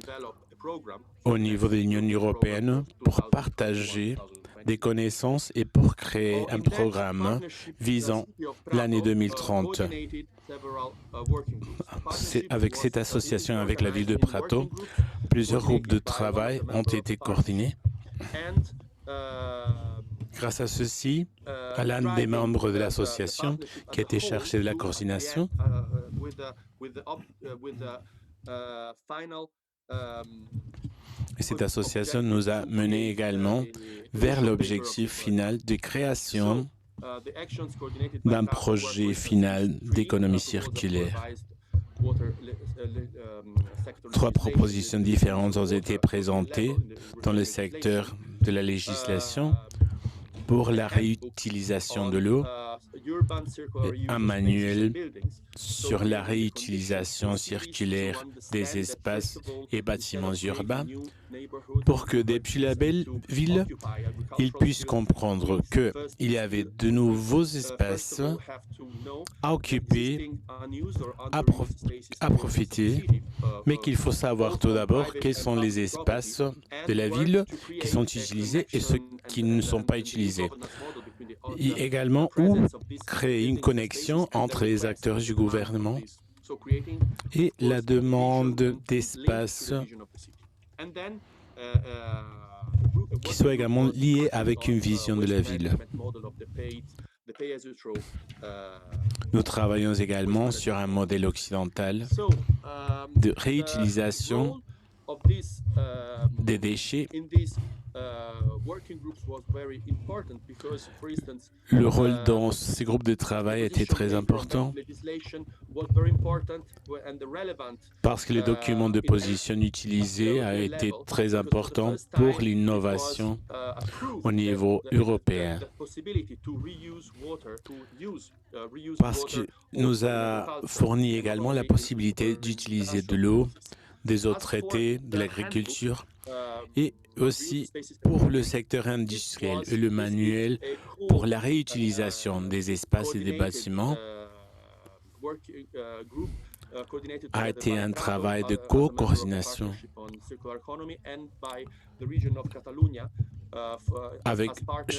au niveau de l'Union européenne pour partager des connaissances et pour créer un programme visant l'année 2030. Avec cette association avec la ville de Prato, plusieurs groupes de travail ont été coordonnés Grâce à ceci, à l'un des membres de l'association qui a été chargé de la coordination, et cette association nous a menés également vers l'objectif final de création d'un projet final d'économie circulaire. 3 propositions différentes ont été présentées dans le secteur de la législation pour la réutilisation de l'eau et un manuel sur la réutilisation circulaire des espaces et bâtiments urbains pour que depuis la belle ville, ils puissent comprendre qu'il y avait de nouveaux espaces à occuper, à profiter, mais qu'il faut savoir tout d'abord quels sont les espaces de la ville qui sont utilisés et ceux qui ne sont pas utilisés. Et également, où créer une connexion entre les acteurs du gouvernement et la demande d'espace qui soit également liée avec une vision de la ville. Nous travaillons également sur un modèle occidental de réutilisation des déchets. Le rôle dans ces groupes de travail était très important parce que le document de position utilisé a été très important pour l'innovation au niveau européen. Parce qu'il nous a fourni également la possibilité d'utiliser de l'eau, des eaux traitées, de l'agriculture et aussi pour le secteur industriel et le manuel pour la réutilisation des espaces et des bâtiments a été un travail de co-coordination avec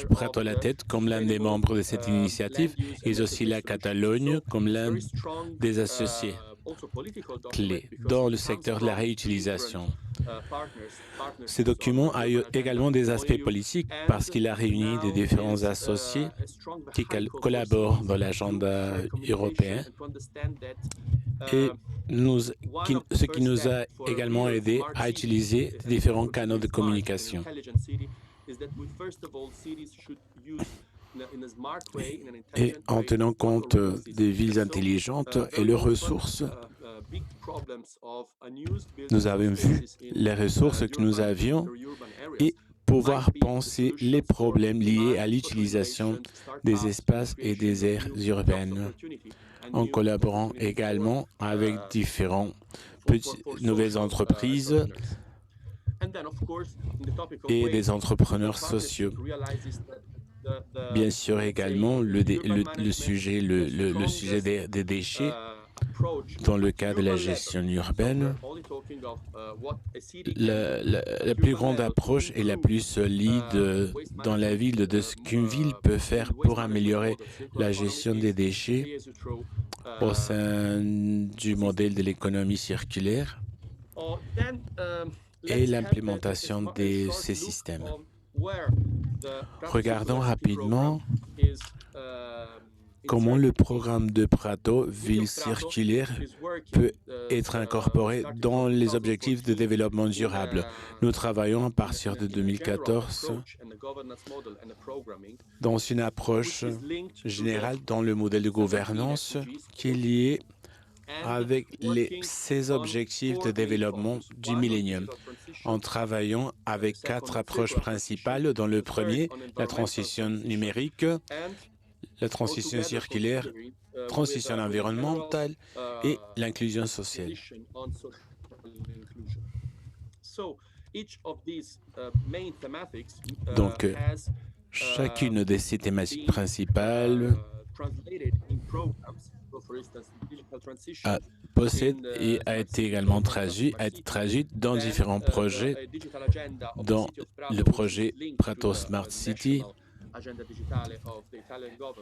Prato la tête comme l'un des membres de cette initiative et aussi la Catalogne comme l'un des associés clés dans le secteur de la réutilisation. Ce document a eu également des aspects politiques parce qu'il a réuni des différents associés qui collaborent dans l'agenda européen et ce qui nous a également aidé à utiliser différents canaux de communication. Et en tenant compte des villes intelligentes et leurs ressources, nous avons vu les ressources que nous avions et pouvoir penser les problèmes liés à l'utilisation des espaces et des aires urbaines, en collaborant également avec différentes nouvelles entreprises et des entrepreneurs sociaux. Bien sûr également le sujet des déchets dans le cas de la gestion urbaine. La plus grande approche et la plus solide dans la ville de ce qu'une ville peut faire pour améliorer la gestion des déchets au sein du modèle de l'économie circulaire et l'implémentation de ces systèmes. Regardons rapidement comment le programme de Prato, Ville circulaire, peut être incorporé dans les objectifs de développement durable. Nous travaillons à partir de 2014 dans une approche générale dans le modèle de gouvernance qui est lié avec ces objectifs de développement du millénium, en travaillant avec 4 approches principales. Dans le premier, la transition numérique, la transition circulaire, transition environnementale et l'inclusion sociale. Donc, chacune de ces thématiques principales possède et a été également traduite dans différents projets, dans le projet Prato Smart City,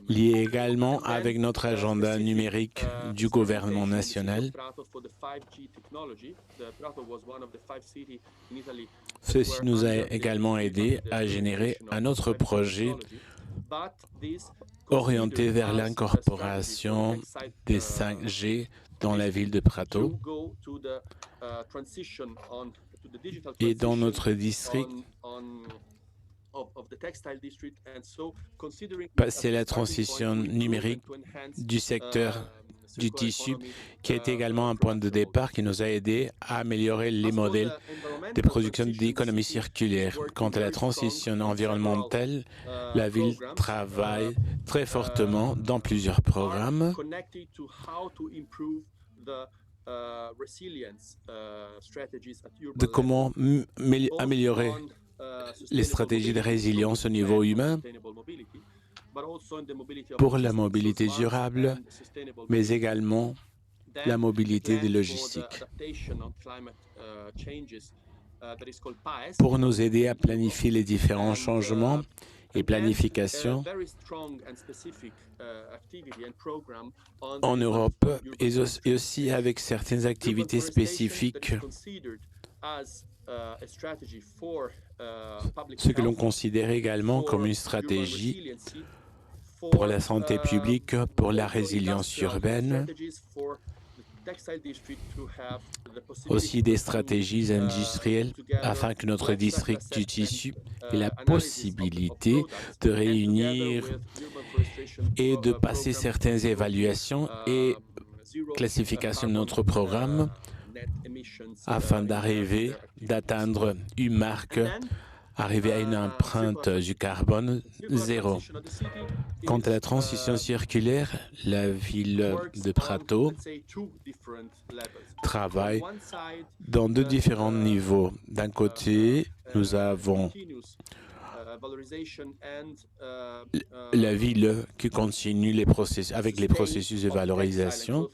lié également avec notre agenda numérique du gouvernement national. Ceci nous a également aidé à générer un autre projet orienté vers l'incorporation des 5G dans la ville de Prato. Et dans notre district, passer la transition numérique du secteur du tissu, qui a été également un point de départ qui nous a aidé à améliorer les modèles de production d'économie circulaire. Quant à la transition environnementale, la ville travaille très fortement dans plusieurs programmes de comment améliorer les stratégies de résilience au niveau humain pour la mobilité durable, mais également la mobilité des logistiques. Pour nous aider à planifier les différents changements et planifications en Europe et aussi avec certaines activités spécifiques, ce que l'on considère également comme une stratégie pour la santé publique, pour la résilience urbaine, aussi des stratégies industrielles afin que notre district du tissu ait la possibilité de réunir et de passer certaines évaluations et classifications de notre programme afin d'atteindre une marque, arriver à une empreinte du carbone zéro. Quant à la transition circulaire, la ville de Prato travaille dans deux différents niveaux. D'un côté, nous avons la ville qui continue avec les processus de valorisation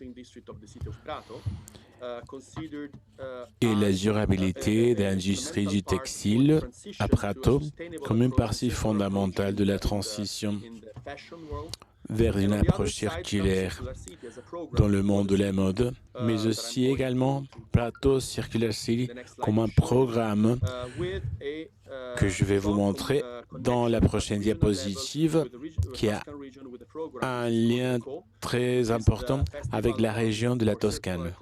et la durabilité de l'industrie du textile à Prato comme une partie fondamentale de la transition vers une approche circulaire dans le monde de la mode, mais aussi également Prato Circular City comme un programme que je vais vous montrer dans la prochaine diapositive, qui a un lien très important avec la région de la Toscane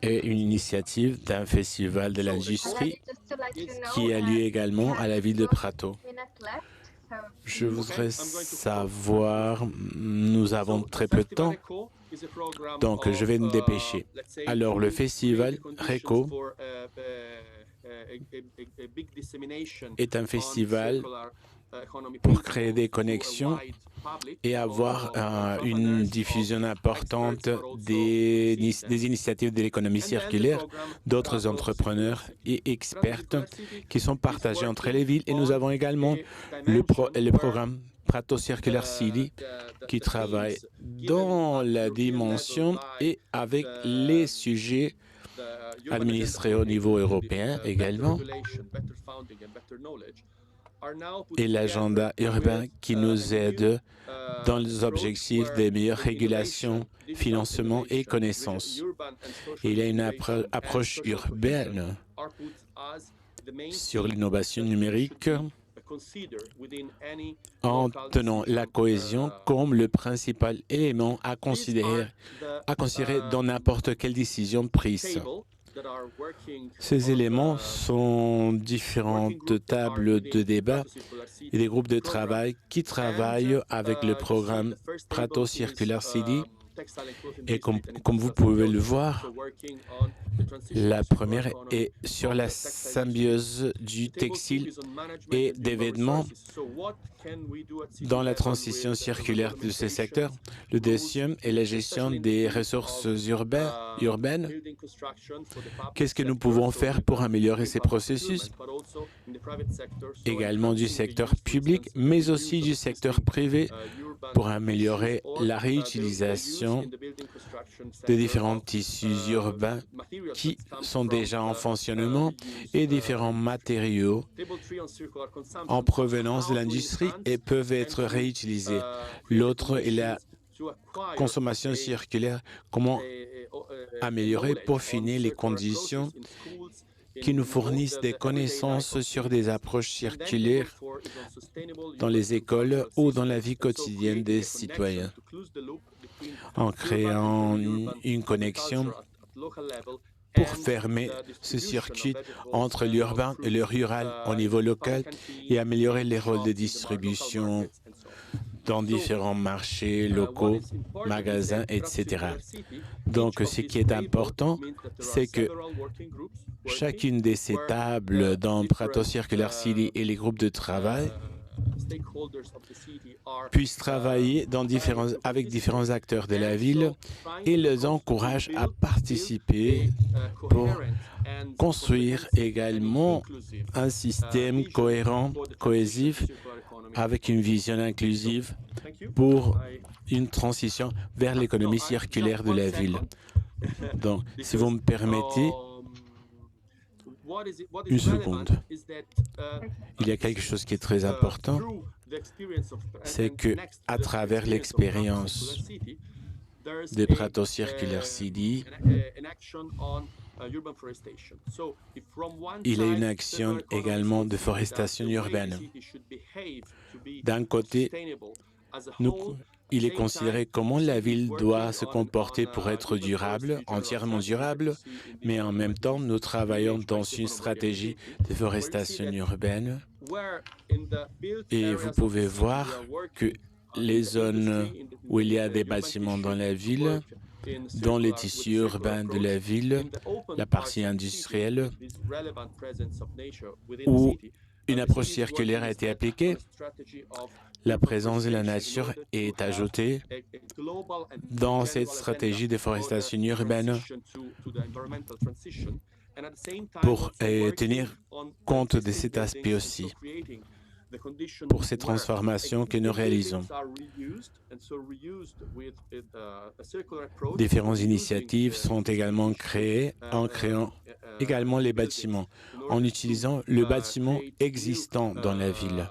et une initiative d'un festival de l'industrie qui a lieu également à la ville de Prato. Je voudrais savoir, nous avons très peu de temps, donc je vais me dépêcher. Alors, le festival RECO est un festival pour créer des connexions et avoir une diffusion importante des initiatives de l'économie circulaire, d'autres entrepreneurs et experts qui sont partagés entre les villes. Et nous avons également le programme Prato Circular City qui travaille dans la dimension et avec les sujets administrés au niveau européen également, et l'agenda urbain qui nous aide dans les objectifs des meilleures régulations, financement et connaissances. Il y a une approche urbaine sur l'innovation numérique en tenant la cohésion comme le principal élément à considérer dans n'importe quelle décision prise. Ces éléments sont différentes tables de débat et des groupes de travail qui travaillent avec le programme Prato Circular City. Et comme vous pouvez le voir, la première est sur la symbiose du textile et des vêtements dans la transition circulaire de ce secteur. Le deuxième est la gestion des ressources urbaines. Qu'est-ce que nous pouvons faire pour améliorer ces processus? Également du secteur public, mais aussi du secteur privé, pour améliorer la réutilisation de différents tissus urbains qui sont déjà en fonctionnement et différents matériaux en provenance de l'industrie et peuvent être réutilisés. L'autre est la consommation circulaire. Comment améliorer, peaufiner les conditions qui nous fournissent des connaissances sur des approches circulaires dans les écoles ou dans la vie quotidienne des citoyens, en créant une connexion pour fermer ce circuit entre l'urbain et le rural au niveau local et améliorer les rôles de distribution dans différents marchés locaux, magasins, etc. Donc, ce qui est important, c'est que chacune de ces tables dans Prato Circular City et les groupes de travail puissent travailler avec différents acteurs de la ville et les encouragent à participer pour construire également un système cohérent, cohésif, avec une vision inclusive pour une transition vers l'économie circulaire de la ville. Donc, si vous me permettez, une seconde. Il y a quelque chose qui est très important, c'est que à travers l'expérience de Prato Circular City, il y a une action également de forestation urbaine. D'un côté, il est considéré comment la ville doit se comporter pour être durable, entièrement durable, mais en même temps, nous travaillons dans une stratégie de forestation urbaine. Et vous pouvez voir que les zones où il y a des bâtiments dans la ville, dans les tissus urbains de la ville, la partie industrielle, où une approche circulaire a été appliquée, la présence de la nature est ajoutée dans cette stratégie de forestation urbaine pour tenir compte de cet aspect aussi, pour ces transformations que nous réalisons. Différentes initiatives sont également créées en créant également les bâtiments, en utilisant le bâtiment existant dans la ville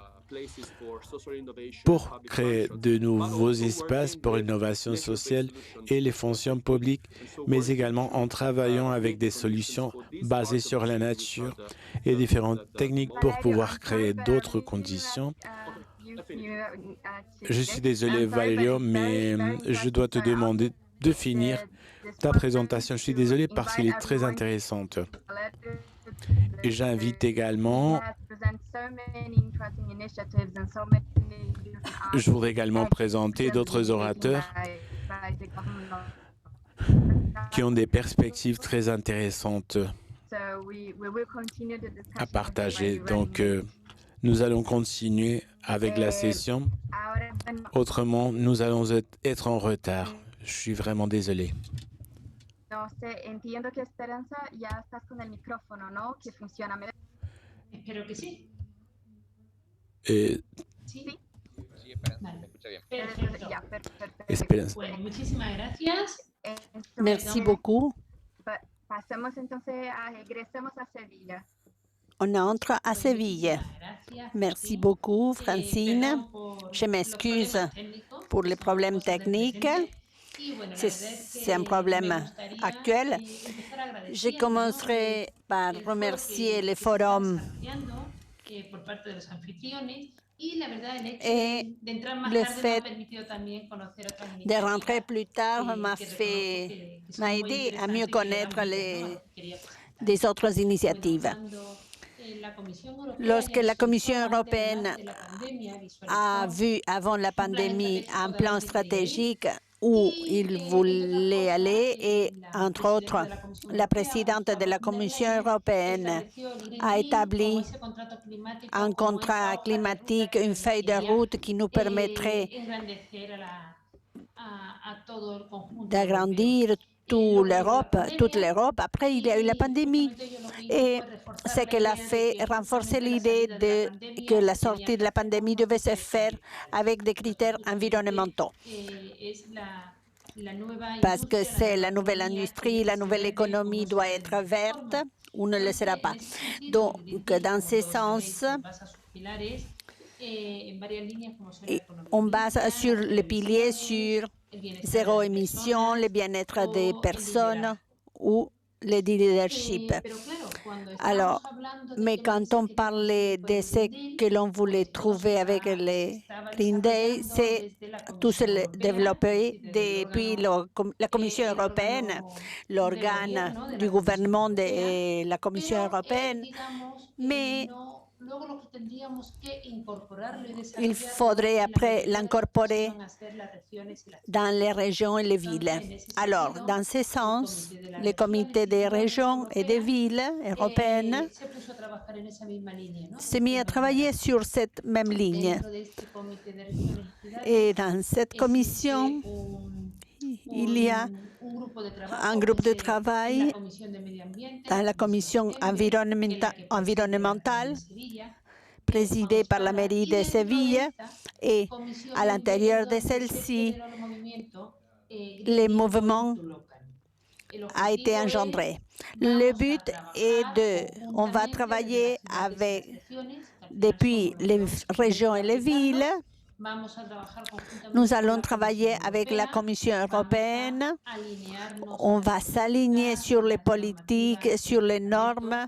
pour créer de nouveaux espaces pour l'innovation sociale et les fonctions publiques, mais également en travaillant avec des solutions basées sur la nature et différentes techniques pour pouvoir créer d'autres conditions. Je suis désolé, Valerio, mais je dois te demander de finir ta présentation. Je suis désolé parce qu'elle est très intéressante. Et j'invite également, je voudrais également présenter d'autres orateurs qui ont des perspectives très intéressantes à partager. Donc, nous allons continuer avec la session. Autrement, nous allons être en retard. Je suis vraiment désolé. No sé, entiendo que Esperanza ya estás con el micrófono, ¿no? Que funciona. Espero que sí. Sí. Sí, Esperanza, me escucha bien. Perfecto. Ya, perfecto. Esperanza. Bueno, muchísimas gracias. Merci beaucoup. Pasemos entonces regresemos a Sevilla. On entre à Séville. Merci beaucoup, Francine. Je m'excuse pour les problèmes techniques. C'est un problème actuel. Je commencerai par remercier le forum et le fait de rentrer plus tard m'a aidé à mieux connaître des autres initiatives. Lorsque la Commission européenne a vu avant la pandémie un plan stratégique où il voulait aller et, entre autres, la présidente de la Commission européenne a établi un contrat climatique, une feuille de route qui nous permettrait d'agrandir toute l'Europe. Après, il y a eu la pandémie. Et ce qu'elle a fait est renforcer l'idée que la sortie de la pandémie devait se faire avec des critères environnementaux. Parce que c'est la nouvelle industrie, la nouvelle économie doit être verte ou ne le sera pas. Donc, dans ce sens, on base sur les piliers sur zéro émission, le bien-être des personnes ou le leadership. Alors, mais quand on parlait de ce que l'on voulait trouver avec les Green Day, c'est tout se développé depuis la Commission européenne, l'organe du gouvernement de la Commission européenne, mais il faudrait après l'incorporer dans les régions et les villes. Alors, dans ce sens, le comité des régions et des villes européennes s'est mis à travailler sur cette même ligne. Et dans cette commission, il y a un groupe de travail dans la commission environnementale présidée par la mairie de Séville, et à l'intérieur de celle-ci, le mouvement a été engendré. Le but est on va travailler depuis les régions et les villes. Nous allons travailler avec la Commission européenne. On va s'aligner sur les politiques, sur les normes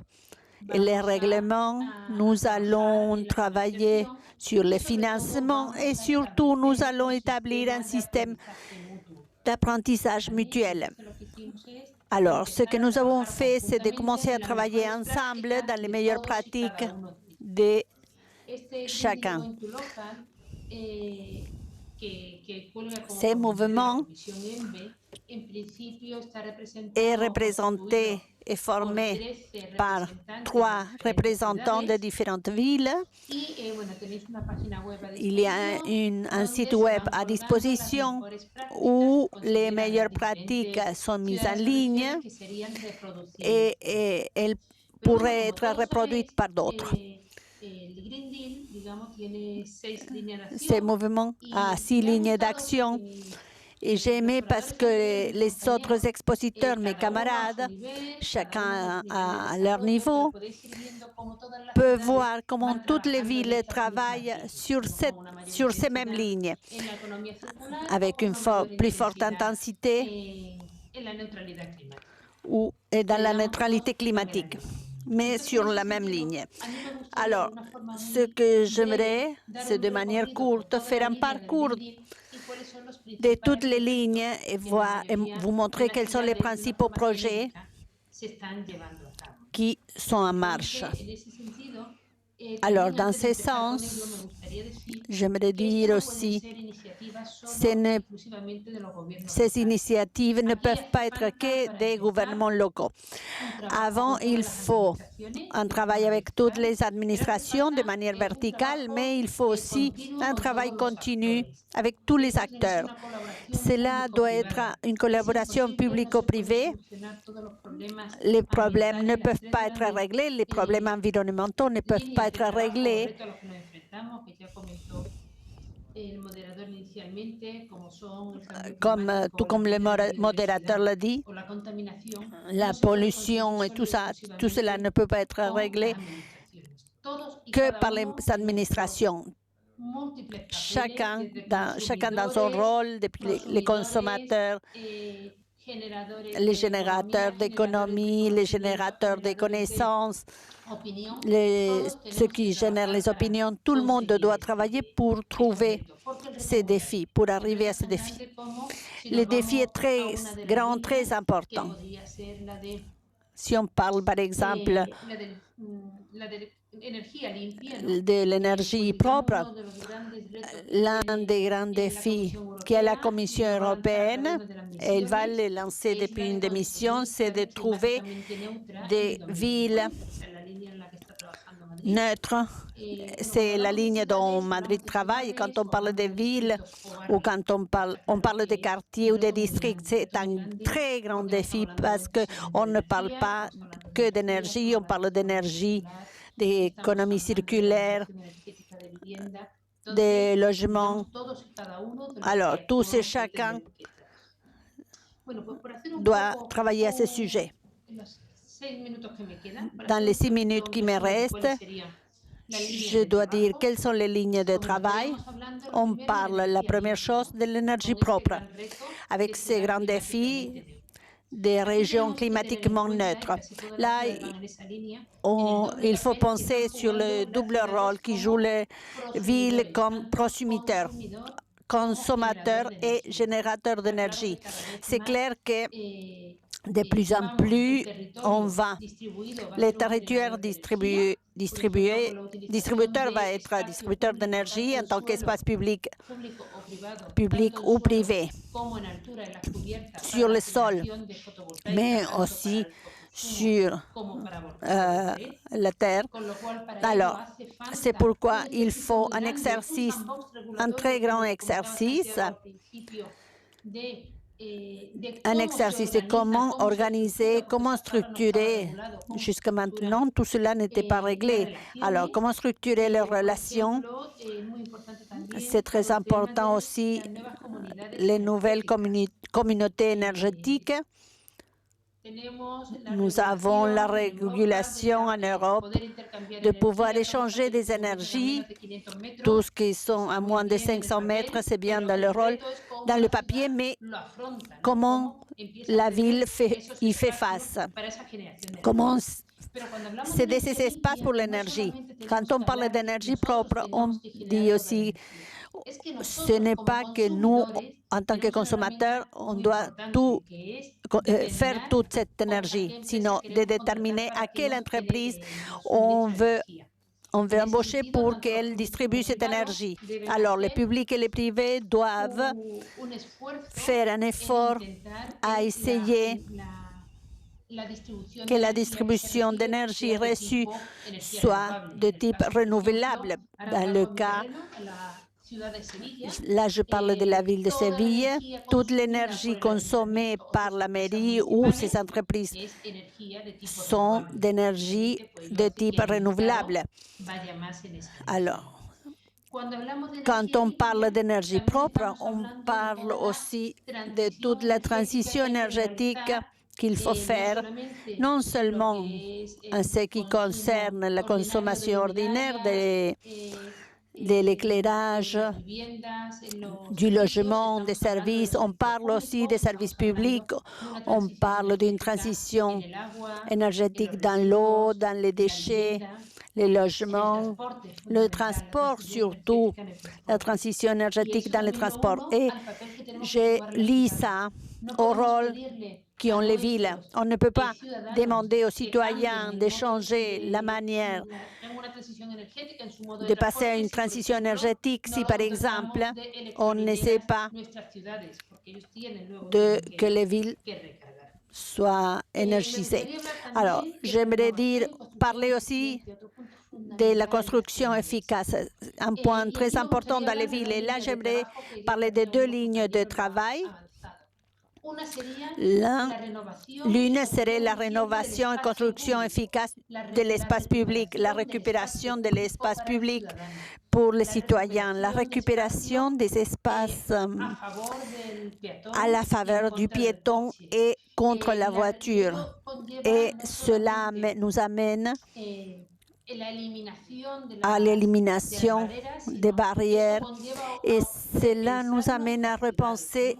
et les règlements. Nous allons travailler sur les financements et surtout, nous allons établir un système d'apprentissage mutuel. Alors, ce que nous avons fait, c'est de commencer à travailler ensemble dans les meilleures pratiques de chacun. Ce mouvement est représenté et formé par 3 représentants de différentes villes. Il y a un site web à disposition où les meilleures pratiques sont mises en ligne et elles pourraient être reproduites par d'autres. Ce mouvement a 6 lignes d'action. Et j'ai aimé parce que les autres expositeurs, mes camarades, chacun à leur niveau, peuvent voir comment toutes les villes travaillent sur ces mêmes lignes, avec une plus forte intensité et dans la neutralité climatique, mais sur la même ligne. Alors, ce que j'aimerais, c'est de manière courte, faire un parcours de toutes les lignes et vous montrer quels sont les principaux projets qui sont en marche. Alors, dans ce sens, j'aimerais dire aussi, ces initiatives ne peuvent pas être que des gouvernements locaux. Avant, il faut un travail avec toutes les administrations de manière verticale, mais il faut aussi un travail continu avec tous les acteurs. Cela doit être une collaboration publico-privée. Les problèmes ne peuvent pas être réglés, les problèmes environnementaux ne peuvent pas être réglés tout comme le modérateur l'a dit, la pollution et tout cela ne peut pas être réglé que par les administrations. Chacun dans son rôle, depuis les consommateurs, les générateurs d'économie, les générateurs de connaissances, ceux qui génèrent les opinions, tout le monde doit travailler pour trouver ces défis, pour arriver à ces défis. Le défi est très grand, très important. Si on parle, par exemple, de l'énergie propre, l'un des grands défis qu'a la Commission européenne, et elle va le lancer depuis une démission, c'est de trouver des villes neutre, c'est la ligne dont Madrid travaille. Quand on parle des villes ou quand on parle des quartiers ou des districts, c'est un très grand défi parce qu'on ne parle pas que d'énergie, on parle d'énergie, d'économie circulaire, des logements. Alors, tous et chacun doit travailler à ce sujet. Dans les 6 minutes qui me restent, je dois dire quelles sont les lignes de travail. On parle, la première chose, de l'énergie propre, avec ces grands défis des régions climatiquement neutres. Là, il faut penser sur le double rôle qui jouent les villes comme prosumateurs, consommateurs et générateurs d'énergie. C'est clair que de plus en plus, les territoires distributeurs va être distributeur d'énergie en tant qu'espace public ou privé, sur le sol, mais aussi sur la terre. Alors, c'est pourquoi il faut un exercice, un très grand exercice, de comment organiser, comment structurer. Jusqu'à maintenant, tout cela n'était pas réglé. Alors, comment structurer les relations? C'est très important aussi, les nouvelles communautés énergétiques. Nous avons la régulation en Europe de pouvoir échanger des énergies. Tous qui sont à moins de 500 mètres, c'est bien dans le rôle, dans le papier, mais comment la ville y fait face? Comment céder ces espaces pour l'énergie? Quand on parle d'énergie propre, on dit aussi ce n'est pas que nous, en tant que consommateurs, on doit faire toute cette énergie, sinon de déterminer à quelle entreprise on veut embaucher pour qu'elle distribue cette énergie. Alors, le public et les privés doivent faire un effort à essayer que la distribution d'énergie reçue soit de type renouvelable. Dans le cas, là, je parle de la ville de Séville. Toute l'énergie consommée par la mairie ou ses entreprises sont d'énergie de type renouvelable. Alors, quand on parle d'énergie propre, on parle aussi de toute la transition énergétique qu'il faut faire, non seulement en ce qui concerne la consommation ordinaire de l'éclairage, du logement, des services. On parle aussi des services publics. On parle d'une transition énergétique dans l'eau, dans les déchets, les logements, le transport surtout, la transition énergétique dans le transport. Et je lis ça au rôle qui ont les villes. On ne peut pas demander aux citoyens de changer la manière de passer à une transition énergétique si, par exemple, on ne sait pas que les villes soient énergisées. Alors, j'aimerais parler aussi de la construction efficace, un point très important dans les villes. Et là, j'aimerais parler de 2 lignes de travail. L'une serait la rénovation et construction efficace de l'espace public, la récupération de l'espace public pour les citoyens, la récupération des espaces à la faveur du piéton et contre la voiture. Et cela nous amène à l'élimination des barrières et cela nous amène à repenser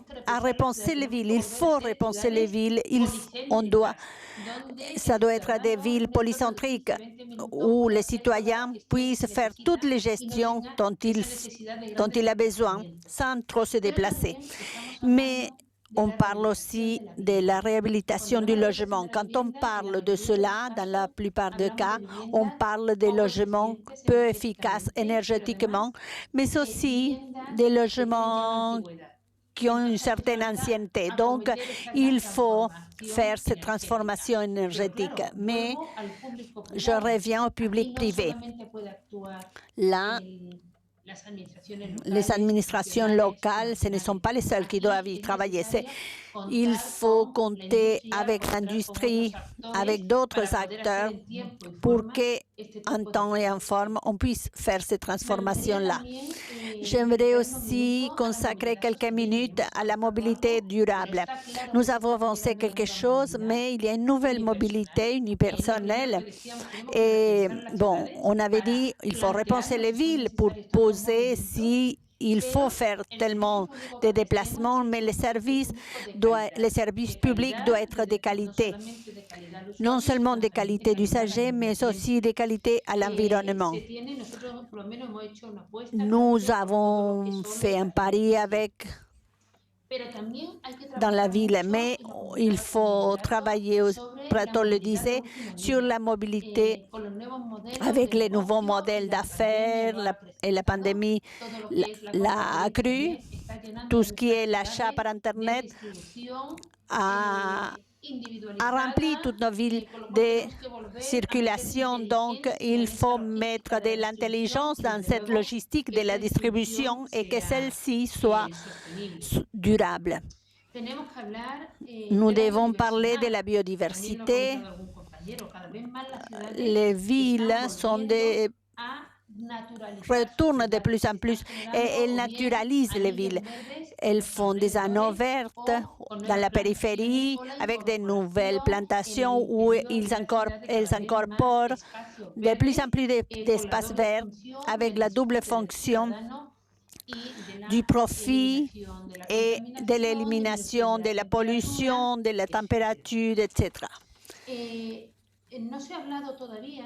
les villes. Il faut repenser les villes. Ça doit être des villes polycentriques où les citoyens puissent faire toutes les gestions dont il a besoin sans trop se déplacer. Mais on parle aussi de la réhabilitation du logement. Quand on parle de cela, dans la plupart des cas, on parle des logements peu efficaces énergétiquement, mais aussi des logements qui ont une certaine ancienneté. Donc, il faut faire cette transformation énergétique. Mais je reviens au public privé. Là, les administrations locales, ce ne sont pas les seules qui doivent y travailler. Il faut compter avec l'industrie, avec d'autres acteurs pour qu'en temps et en forme, on puisse faire ces transformations-là. J'aimerais aussi consacrer quelques minutes à la mobilité durable. Nous avons avancé quelque chose, mais il y a une nouvelle mobilité unipersonnelle. Et bon, on avait dit qu'il faut repenser les villes pour poser si il faut faire tellement de déplacements, mais les services publics doivent être de qualité. Non seulement de qualité d'usager, mais aussi de qualité à l'environnement. Nous avons fait un pari dans la ville, mais il faut travailler, Prato le disait, sur la mobilité avec les nouveaux modèles d'affaires et la pandémie l'a accru. Tout ce qui est l'achat par Internet a rempli toutes nos villes de circulation. Donc, il faut mettre de l'intelligence dans cette logistique de la distribution et que celle-ci soit durable. Nous devons parler de la biodiversité. Les villes retournent de plus en plus et elles naturalisent les villes. Elles font des anneaux verts dans la périphérie avec de nouvelles plantations où elles incorporent de plus en plus d'espaces verts avec la double fonction du profit et de l'élimination de la pollution, de la température, etc.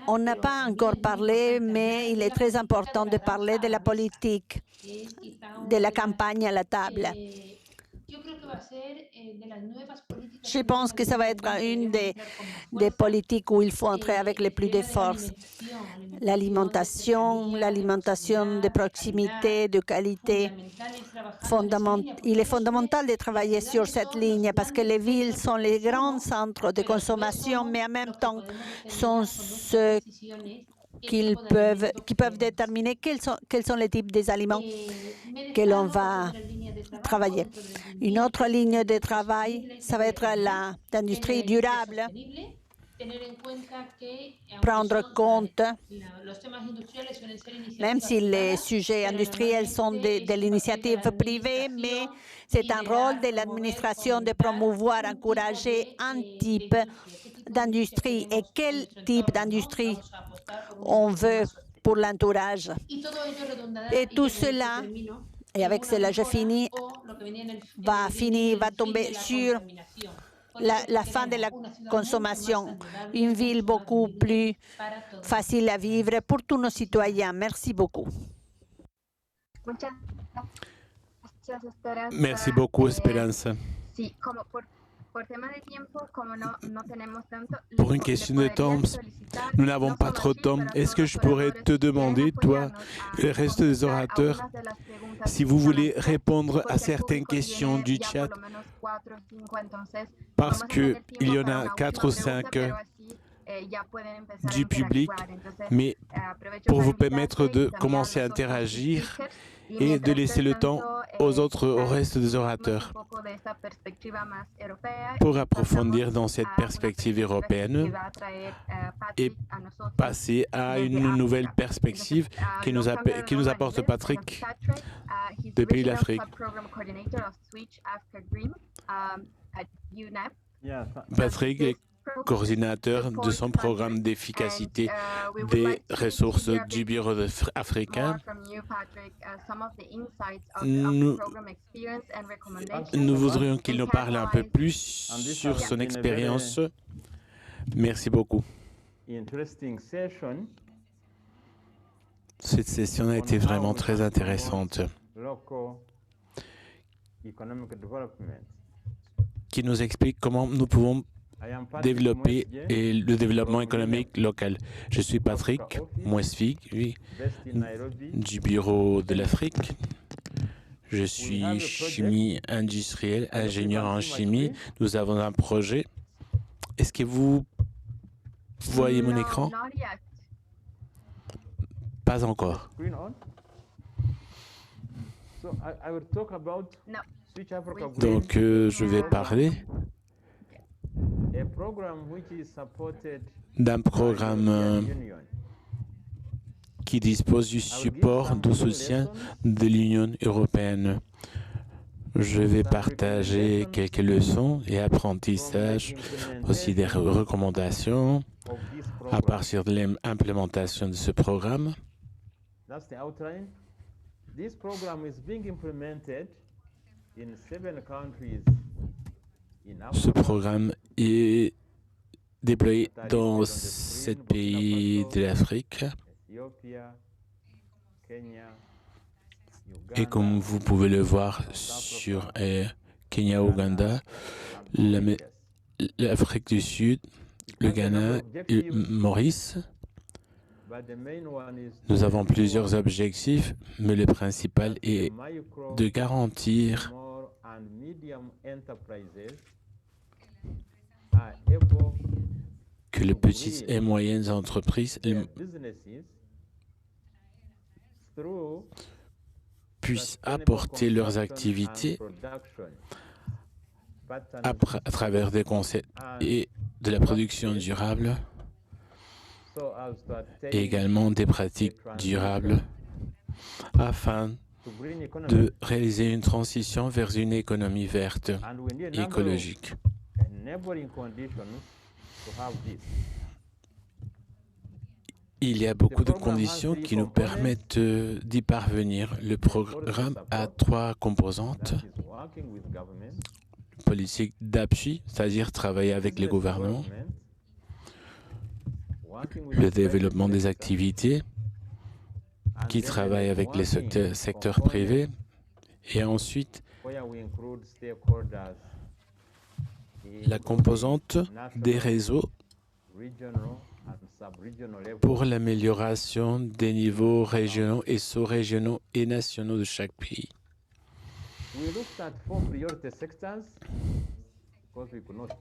On n'a pas encore parlé, mais il est très important de parler de la politique, de la campagne à la table. Je pense que ça va être une des politiques où il faut entrer avec le plus de force. L'alimentation de proximité, de qualité. Il est fondamental de travailler sur cette ligne parce que les villes sont les grands centres de consommation, mais en même temps sont ceux qui peuvent déterminer quels sont les types d'aliments que l'on va travailler. Une autre ligne de travail, ça va être l'industrie durable. Prendre compte, même si les sujets industriels sont de l'initiative privée, mais c'est un rôle de l'administration de promouvoir, encourager un type d'industrie et quel type d'industrie on veut pour l'entourage. Et tout cela, et avec cela je finis, va tomber sur la fin de la consommation, une ville beaucoup plus facile à vivre pour tous nos citoyens. Merci beaucoup. Merci beaucoup, Esperanza. Pour une question de temps, nous n'avons pas trop de temps. Est-ce que je pourrais te demander, toi, le reste des orateurs, si vous voulez répondre à certaines questions du chat, parce qu'il y en a 4 ou 5 du public, mais pour vous permettre de commencer à interagir et de laisser le temps au reste des orateurs pour approfondir dans cette perspective européenne et passer à une nouvelle perspective qui nous apporte Patrick de Pays d'Afrique. Patrick est coordinateur de son programme d'efficacité des ressources du Bureau africain. Nous voudrions qu'il nous parle un peu plus sur son expérience. Merci beaucoup. Cette session a été vraiment très intéressante, qui nous explique comment nous pouvons développer le développement économique local. Je suis Patrick Mwesvig, du Bureau de l'Afrique. Je suis chimie industrielle, ingénieur en chimie. Nous avons un projet. Est-ce que vous voyez mon écran? Not yet. Pas encore. No. Donc, je vais parler d'un programme qui dispose du support, du soutien de l'Union européenne. Je vais partager quelques leçons et apprentissages, aussi des recommandations à partir de l'implémentation de ce programme. Ce programme est déployé dans 7 pays de l'Afrique. Et comme vous pouvez le voir sur Kenya, Ouganda, l'Afrique du Sud, le Ghana et Maurice, nous avons plusieurs objectifs, mais le principal est de garantir que les petites et moyennes entreprises puissent apporter leurs activités à travers des concepts et de la production durable et également des pratiques durables afin de réaliser une transition vers une économie verte et écologique. Il y a beaucoup de conditions qui nous permettent d'y parvenir. Le programme a 3 composantes. Politique d'appui, c'est-à-dire travailler avec les gouvernements. Le développement des activités qui travaillent avec les secteurs privés. Et ensuite, la composante des réseaux pour l'amélioration des niveaux régionaux et sous-régionaux et nationaux de chaque pays.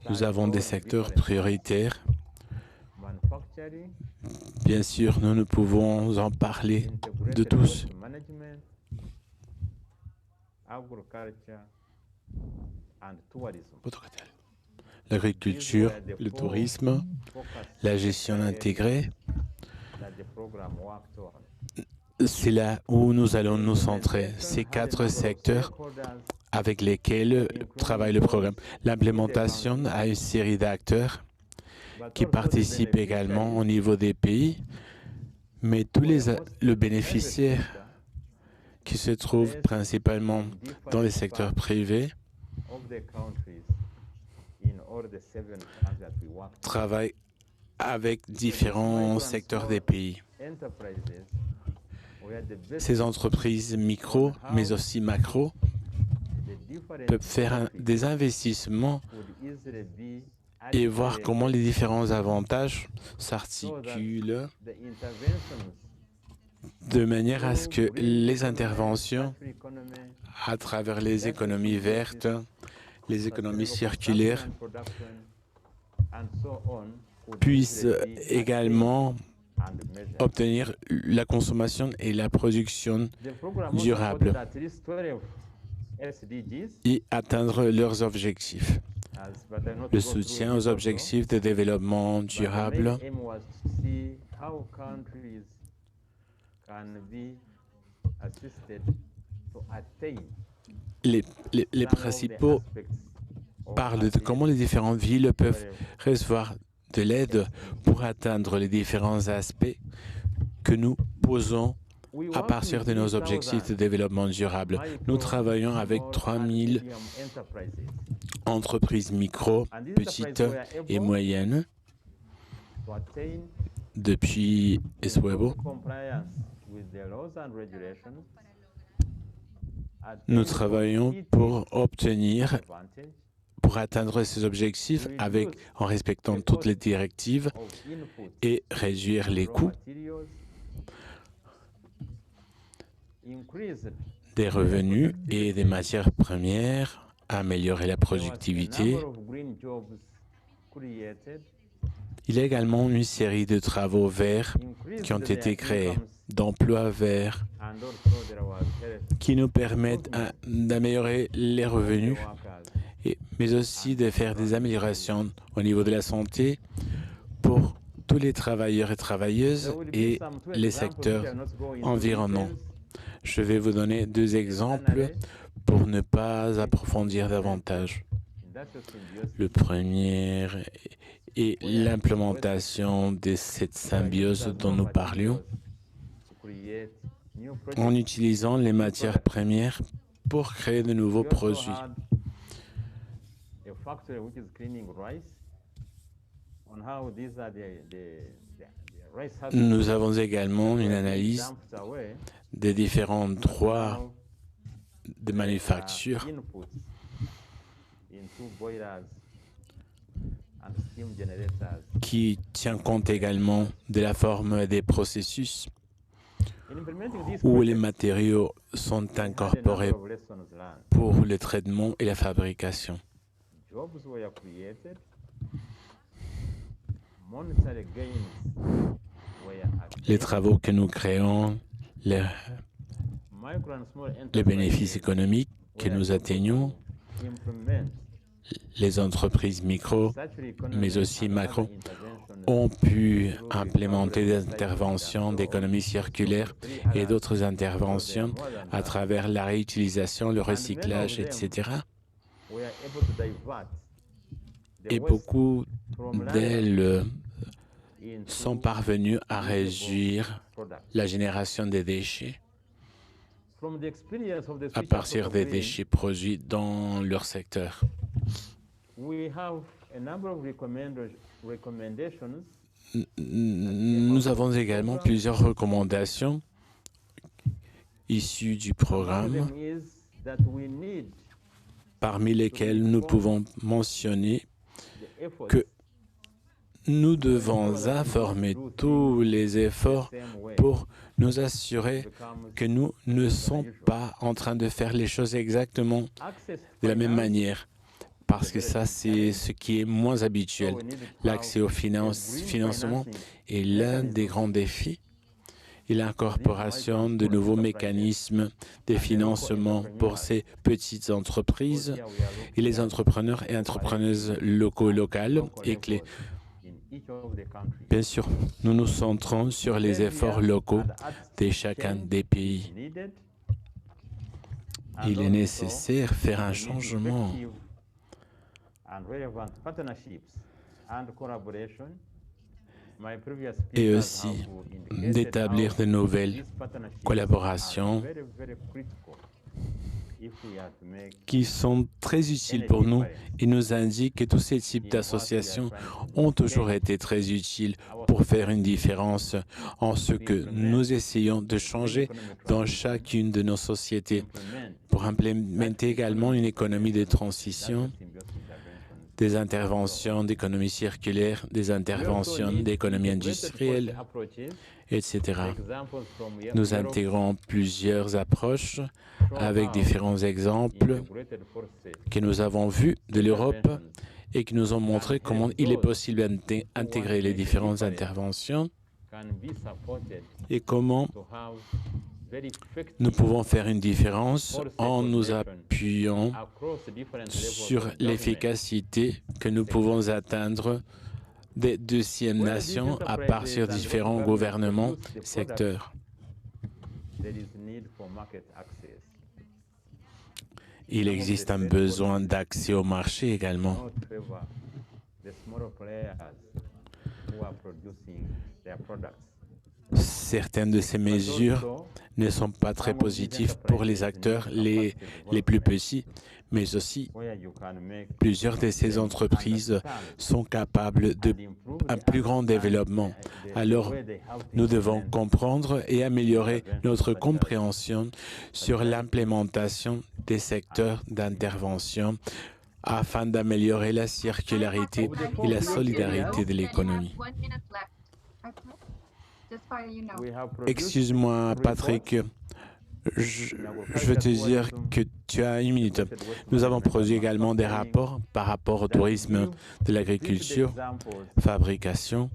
Nous avons des secteurs prioritaires. Bien sûr, nous ne pouvons en parler de tous. L'agriculture, le tourisme, la gestion intégrée, c'est là où nous allons nous centrer. Ces 4 secteurs avec lesquels travaille le programme. L'implémentation a une série d'acteurs qui participent également au niveau des pays, mais tous le bénéficiaire qui se trouve principalement dans les secteurs privés travaillent avec différents secteurs des pays. Ces entreprises micro, mais aussi macro, peuvent faire des investissements et voir comment les différents avantages s'articulent de manière à ce que les interventions à travers les économies vertes, les économies circulaires puissent également obtenir la consommation et la production durable et atteindre leurs objectifs. Le soutien aux objectifs de développement durable les principaux parlent de comment les différentes villes peuvent recevoir de l'aide pour atteindre les différents aspects que nous posons à partir de nos objectifs de développement durable. Nous travaillons avec 3000 entreprises micro, petites et moyennes depuis Eswebo. Nous travaillons pour atteindre ces objectifs en respectant toutes les directives et réduire les coûts. des revenus et des matières premières, améliorer la productivité. Il y a également une série de travaux verts qui ont été créés, d'emplois verts, qui nous permettent d'améliorer les revenus, mais aussi de faire des améliorations au niveau de la santé pour tous les travailleurs et travailleuses et les secteurs environnants. Je vais vous donner 2 exemples pour ne pas approfondir davantage. Le premier est l'implémentation de cette symbiose dont nous parlions en utilisant les matières premières pour créer de nouveaux produits. Nous avons également une analyse des différents droits de manufacture qui tient compte également de la forme des processus où les matériaux sont incorporés pour le traitement et la fabrication. Les travaux que nous créons, les bénéfices économiques que nous atteignons, les entreprises micro, mais aussi macro, ont pu implémenter des interventions d'économie circulaire et d'autres interventions à travers la réutilisation, le recyclage, etc. Et beaucoup d'elles sont parvenues à réduire la génération des déchets à partir des déchets produits dans leur secteur. Nous avons également plusieurs recommandations issues du programme, parmi lesquelles nous pouvons mentionner que nous devons informer tous les efforts pour nous assurer que nous ne sommes pas en train de faire les choses exactement de la même manière. Parce que ça, c'est ce qui est moins habituel. L'accès au financement est l'un des grands défis et l'incorporation de nouveaux mécanismes de financement pour ces petites entreprises et les entrepreneurs et entrepreneuses locaux, locales et clés. Bien sûr, nous nous centrons sur les efforts locaux de chacun des pays. Il est nécessaire de faire un changement et aussi d'établir de nouvelles collaborations qui sont très utiles pour nous et nous indiquent que tous ces types d'associations ont toujours été très utiles pour faire une différence en ce que nous essayons de changer dans chacune de nos sociétés, pour implémenter également une économie de transition, des interventions d'économie circulaire, des interventions d'économie industrielle, etc. Nous intégrons plusieurs approches avec différents exemples que nous avons vus de l'Europe et qui nous ont montré comment il est possible d'intégrer les différentes interventions et comment nous pouvons faire une différence en nous appuyant sur l'efficacité que nous pouvons atteindre des deuxièmes nations à partir de différents gouvernements, secteurs. Il existe un besoin d'accès au marché également. Certaines de ces mesures ne sont pas très positives pour les acteurs les plus petits, mais aussi plusieurs de ces entreprises sont capables d'un plus grand développement. Alors, nous devons comprendre et améliorer notre compréhension sur l'implémentation des secteurs d'intervention afin d'améliorer la circularité et la solidarité de l'économie. Excuse-moi, Patrick, Je veux te dire que tu as une minute. Nous avons produit également des rapports par rapport au tourisme de l'agriculture, fabrication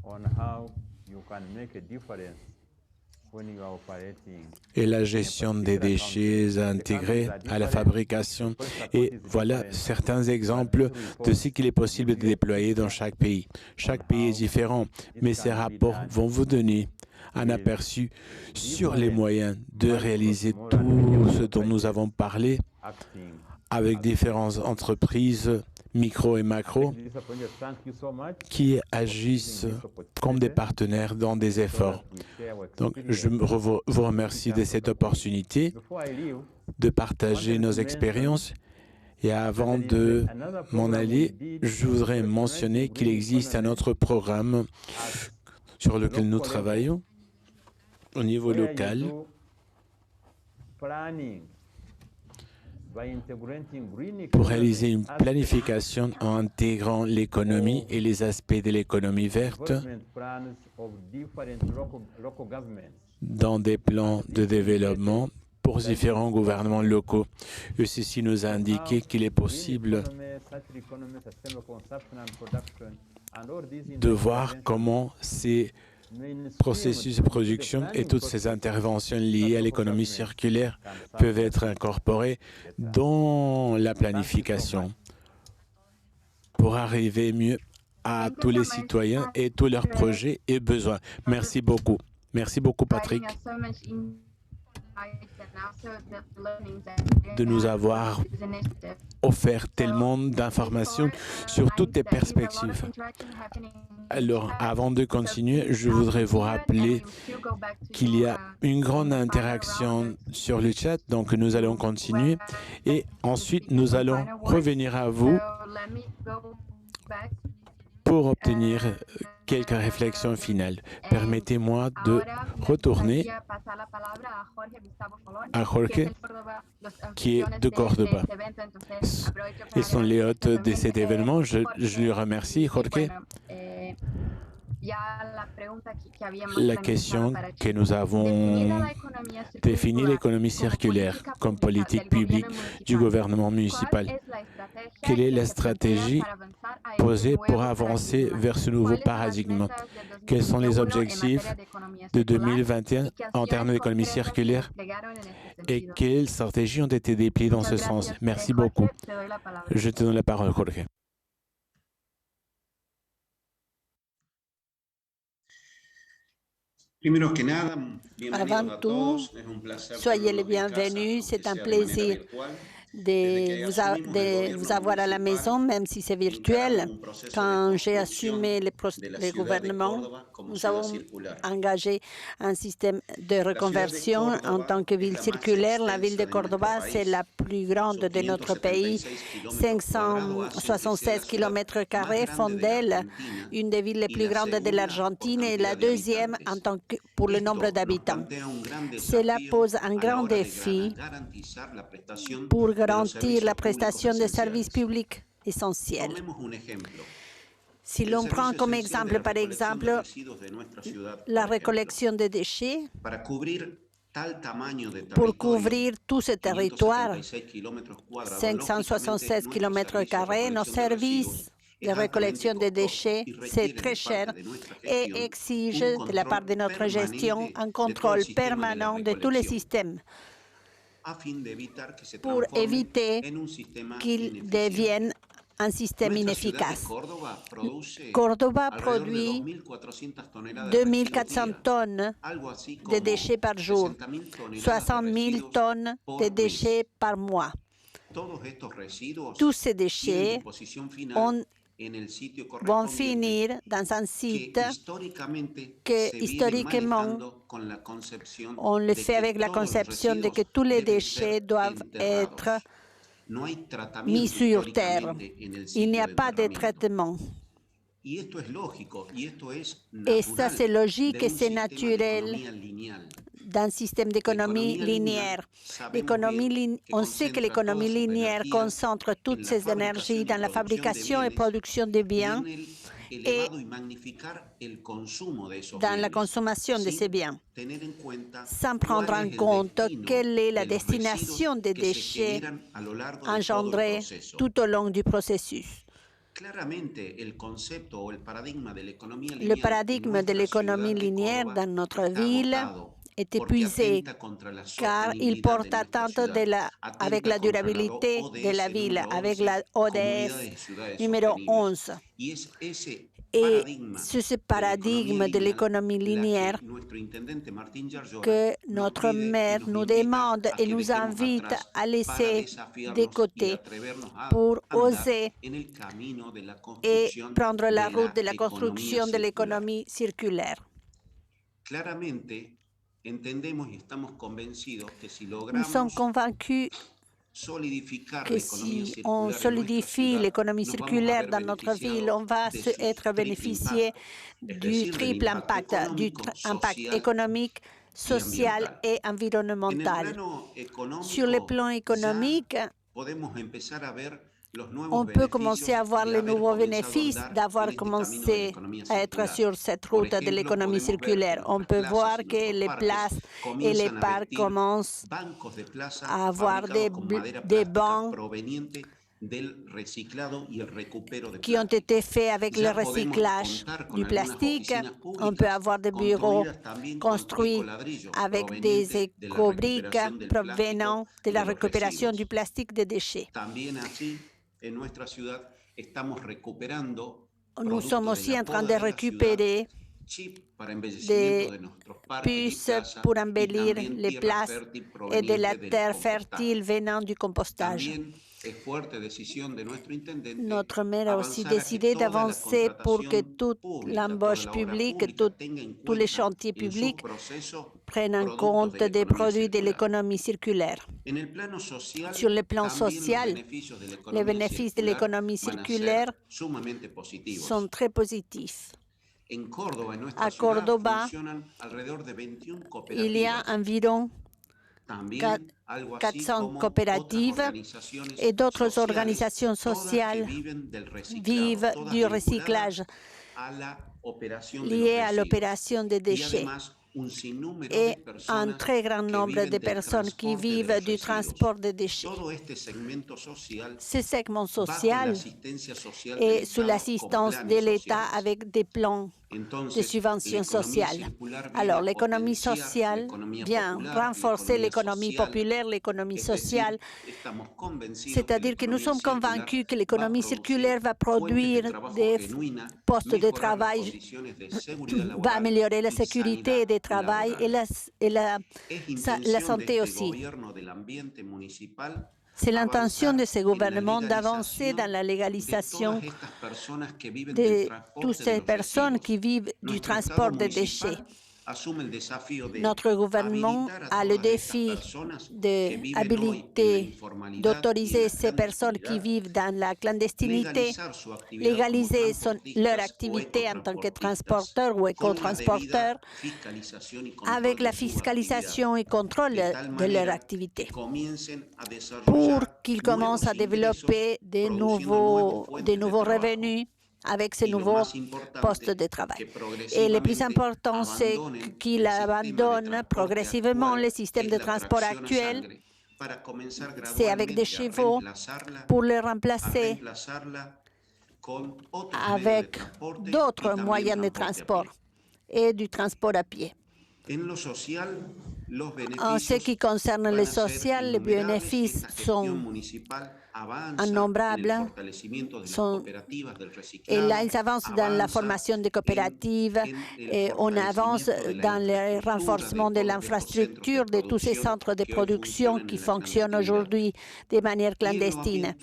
et la gestion des déchets intégrés à la fabrication. Et voilà certains exemples de ce qu'il est possible de déployer dans chaque pays. Chaque pays est différent, mais ces rapports vont vous donner un aperçu sur les moyens de réaliser tout ce dont nous avons parlé avec différentes entreprises micro et macro qui agissent comme des partenaires dans des efforts. Donc, je vous remercie de cette opportunité de partager nos expériences. Et avant de m'en aller, je voudrais mentionner qu'il existe un autre programme sur lequel nous travaillons au niveau local pour réaliser une planification en intégrant l'économie et les aspects de l'économie verte dans des plans de développement pour différents gouvernements locaux. Et ceci nous a indiqué qu'il est possible de voir comment ces processus de production et toutes ces interventions liées à l'économie circulaire peuvent être incorporées dans la planification pour arriver mieux à tous les citoyens et tous leurs projets et besoins. Merci beaucoup. Merci beaucoup, Patrick, de nous avoir offert tellement d'informations sur toutes tes perspectives. Alors, avant de continuer, je voudrais vous rappeler qu'il y a une grande interaction sur le chat, donc nous allons continuer et ensuite nous allons revenir à vous pour obtenir quelques réflexions finales. Permettez-moi de retourner à Jorge, qui est de Cordoba. Ils sont les hôtes de cet événement. Je lui remercie, Jorge. La question que nous avons définie, l'économie circulaire comme politique publique du gouvernement municipal. Quelle est la stratégie posée pour avancer vers ce nouveau paradigme? Quels sont les objectifs de 2021 en termes d'économie circulaire et quelles stratégies ont été déployées dans ce sens? Merci beaucoup. Je te donne la parole, Jorge. Avant tout, soyez les bienvenus. C'est un plaisir de vous avoir à la maison, même si c'est virtuel. Quand j'ai assumé les gouvernements, nous avons engagé un système de reconversion en tant que ville circulaire. La ville de Cordoba, c'est la plus grande de notre pays, 576 km², font d'elle une des villes les plus grandes de l'Argentine et la deuxième en tant que pour le nombre d'habitants. Cela pose un grand défi pour garantir la prestation de services publics essentiels. Si l'on prend comme exemple, par exemple, la récollection des déchets, pour couvrir tout ce territoire, 576 km², nos services de récollection des déchets, c'est très cher et exige de la part de notre gestion un contrôle permanent de tous les systèmes pour éviter qu'ils deviennent un système inefficace. Cordoba produit 2400 tonnes de déchets par jour, 60 000 tonnes de déchets par mois. Tous ces déchets vont finir dans un site que, historiquement, on le fait avec la conception de que tous les déchets doivent être mis sur terre. Il n'y a pas de traitement. Et ça, c'est logique et c'est naturel d'un système d'économie linéaire. On sait que l'économie linéaire concentre toutes ses énergies dans la fabrication et production des biens et dans la consommation de ces biens, sans prendre en compte quelle est la destination des déchets engendrés tout au long du processus. Le paradigme de l'économie linéaire dans notre ville est épuisé car il porte atteinte avec la durabilité de la ville, avec la ODS numéro 11. Et c'est ce paradigme de l'économie linéaire que notre maire nous demande et nous invite à laisser de côté pour oser et prendre la route de la construction de l'économie circulaire. Nous sommes convaincus que si on solidifie l'économie circulaire dans notre ville, on va être bénéficié du triple impact, impact économique, social et environnemental. Sur le plan économique, on peut commencer à voir les nouveaux bénéfices d'avoir commencé à être sur cette route de l'économie circulaire. On peut voir que les places et les parcs commencent à avoir des bancs qui ont été faits avec le recyclage du plastique. On peut avoir des bureaux construits avec des éco-briques provenant de la récupération du plastique des déchets. Nous sommes aussi en train de récupérer des puces pour embellir les places et de la terre fertile venant du compostage. Notre maire a aussi décidé d'avancer pour que toute l'embauche publique, tous les chantiers publics prennent en compte des produits de l'économie circulaire. Sur le plan social, les bénéfices de l'économie circulaire sont très positifs. À Cordoba, il y a environ 400 coopératives et d'autres organisations sociales vivent du recyclage lié à l'opération des déchets et un très grand nombre de personnes qui vivent du transport des déchets. Ce segment social est sous l'assistance de l'État avec des plans de subventions sociales. Alors, l'économie sociale vient renforcer l'économie populaire, l'économie sociale, c'est-à-dire que nous sommes convaincus que l'économie circulaire va produire des postes de travail, va améliorer la sécurité du travail et la santé aussi. C'est l'intention de ce gouvernement d'avancer dans la légalisation de toutes ces personnes qui vivent du transport de déchets. Notre gouvernement a le défi d'habiliter, d'autoriser ces personnes qui vivent dans la clandestinité, légaliser leur activité en tant que transporteur ou éco-transporteur avec la fiscalisation et contrôle de leur activité pour qu'ils commencent à développer de nouveaux revenus avec ces nouveaux postes de travail. Et le plus important, c'est qu'il abandonne progressivement le système de transport actuel. C'est avec des chevaux pour les remplacer avec d'autres moyens de transport et du transport à pied. En ce qui concerne le social, les bénéfices sont innombrables et là, ils avancent dans la formation des coopératives et on avance dans le renforcement de l'infrastructure de tous ces centres de production qui fonctionnent aujourd'hui de manière clandestine.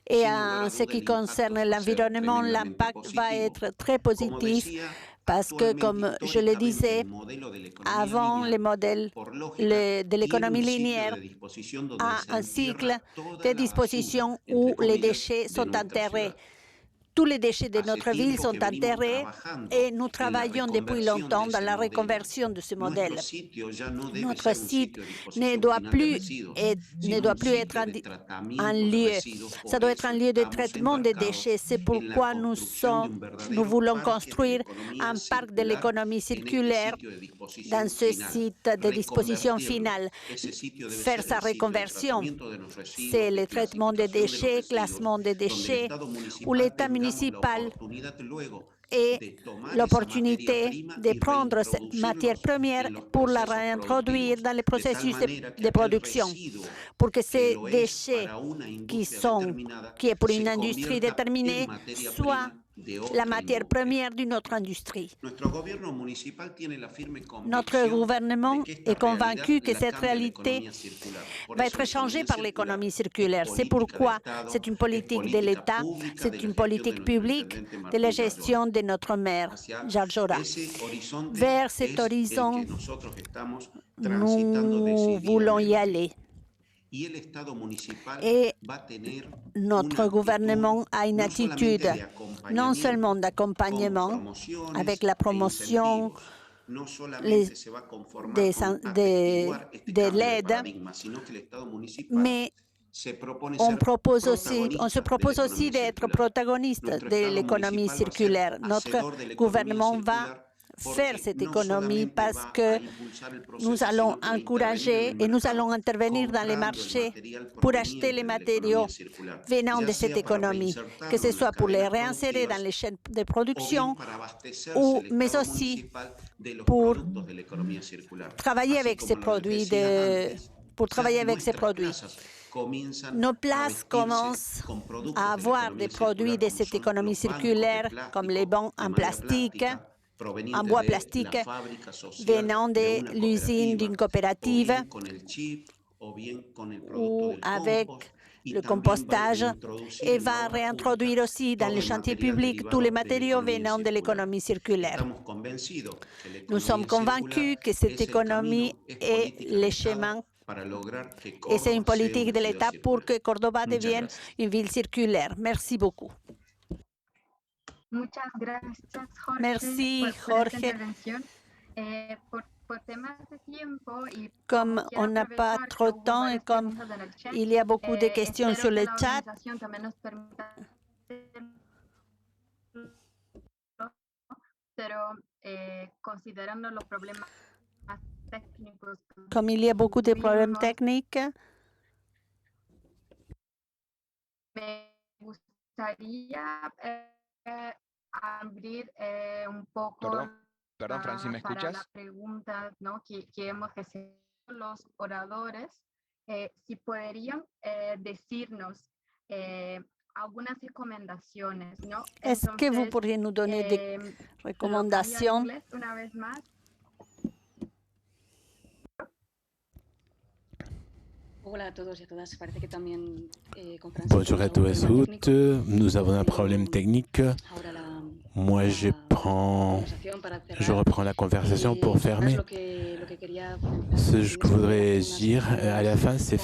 Et en ce qui concerne l'environnement, l'impact va être très positif parce que, comme je le disais, avant le modèle de l'économie linéaire a un cycle de disposition où les déchets sont enterrés tous les déchets de notre ville sont enterrés et nous travaillons depuis longtemps dans la reconversion de ce modèle. Notre site ne doit plus être un lieu. Ça doit être un lieu de traitement des déchets. C'est pourquoi nous voulons construire un parc de l'économie circulaire dans ce site de disposition finale. Faire sa reconversion, c'est le traitement des déchets, classement des déchets, où l'État municipal et l'opportunité de prendre cette matière première pour la réintroduire dans le processus de production, pour que ces déchets qui est pour une industrie déterminée soient la matière première d'une autre industrie. Notre gouvernement est convaincu que cette réalité va être changée par l'économie circulaire. C'est pourquoi c'est une politique de l'État, c'est une politique publique de la gestion de notre maire, Jarjora. Vers cet horizon, nous voulons y aller. Et notre gouvernement a une attitude non seulement d'accompagnement avec la promotion de l'aide, mais on se propose aussi d'être protagoniste de l'économie circulaire. Notre gouvernement va faire cette économie parce que nous allons encourager et nous allons intervenir dans les marchés pour acheter les matériaux venant de cette économie, que ce soit pour les réinsérer dans les chaînes de production, mais aussi pour travailler avec ces produits. Nos places commencent à avoir des produits de cette économie circulaire, comme les bancs en plastique, en bois plastique venant de l'usine d'une coopérative ou avec le compostage, et va réintroduire aussi dans les chantiers publics tous les matériaux venant de l'économie circulaire. Nous sommes convaincus que cette économie est le chemin et c'est une politique de l'État pour que Córdoba devienne une ville circulaire. Merci beaucoup. Merci, Jorge. Comme on n'a pas trop de temps et comme il y a beaucoup de questions sur le chat, comme il y a beaucoup de problèmes techniques, abrir un poco Perdón, Francis, ¿me para escuchas? la pregunta, ¿no? que hemos recibido los oradores, si podrían decirnos algunas recomendaciones, ¿no? Est-ce que vous pourriez nous donner des recommandations? Una vez más. Bonjour à tous et toutes. Nous avons un problème technique. Moi, je reprends la conversation pour fermer. Ce que je voudrais dire à la fin, c'est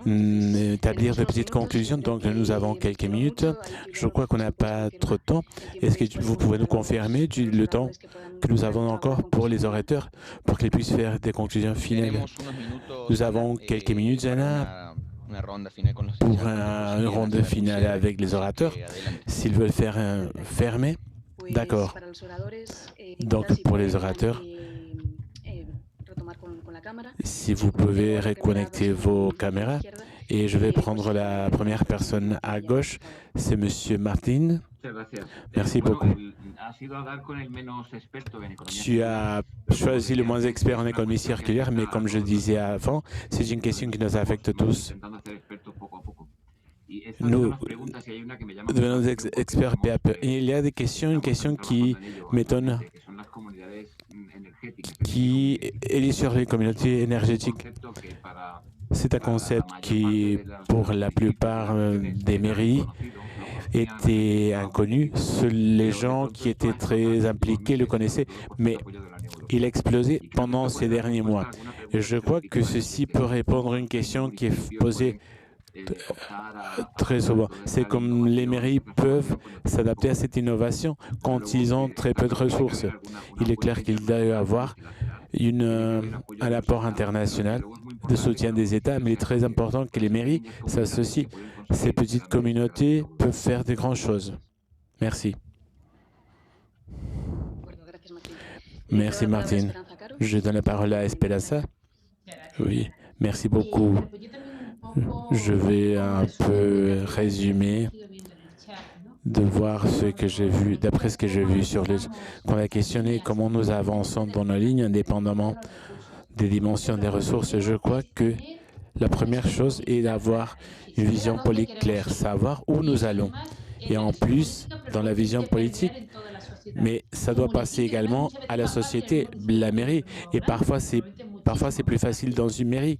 établir de petites conclusions. Donc, nous avons quelques minutes. Je crois qu'on n'a pas trop de temps. Est-ce que vous pouvez nous confirmer le temps que nous avons encore pour les orateurs pour qu'ils puissent faire des conclusions finales? Nous avons quelques minutes, Jana, pour une ronde finale avec les orateurs. S'ils veulent faire fermer, d'accord. Donc, pour les orateurs, si vous pouvez reconnecter vos caméras. Et je vais prendre la première personne à gauche, c'est M. Martin. Merci beaucoup. Tu as choisi le moins expert en économie circulaire, mais comme je disais avant, c'est une question qui nous affecte tous. Nous devenons experts peu à peu. Il y a des questions, une question qui m'étonne, qui est sur les communautés énergétiques. C'est un concept qui, pour la plupart des mairies, était inconnu. Seuls les gens qui étaient très impliqués le connaissaient, mais il a explosé pendant ces derniers mois. Et je crois que ceci peut répondre à une question qui est posée très souvent. C'est comme les mairies peuvent s'adapter à cette innovation quand ils ont très peu de ressources. Il est clair qu'il doit y avoir un apport international de soutien des États, mais il est très important que les mairies s'associent. Ces petites communautés peuvent faire de grandes choses. Merci. Merci, Martine. Je donne la parole à Esperanza. Oui, merci beaucoup. Je vais un peu résumer de voir ce que j'ai vu, d'après ce que j'ai vu sur le... Qu'on a questionné comment nous avançons dans nos lignes indépendamment des dimensions des ressources. Je crois que la première chose est d'avoir une vision politique claire, savoir où nous allons. Et en plus, dans la vision politique, mais ça doit passer également à la société, la mairie. Et parfois, c'est plus facile dans une mairie.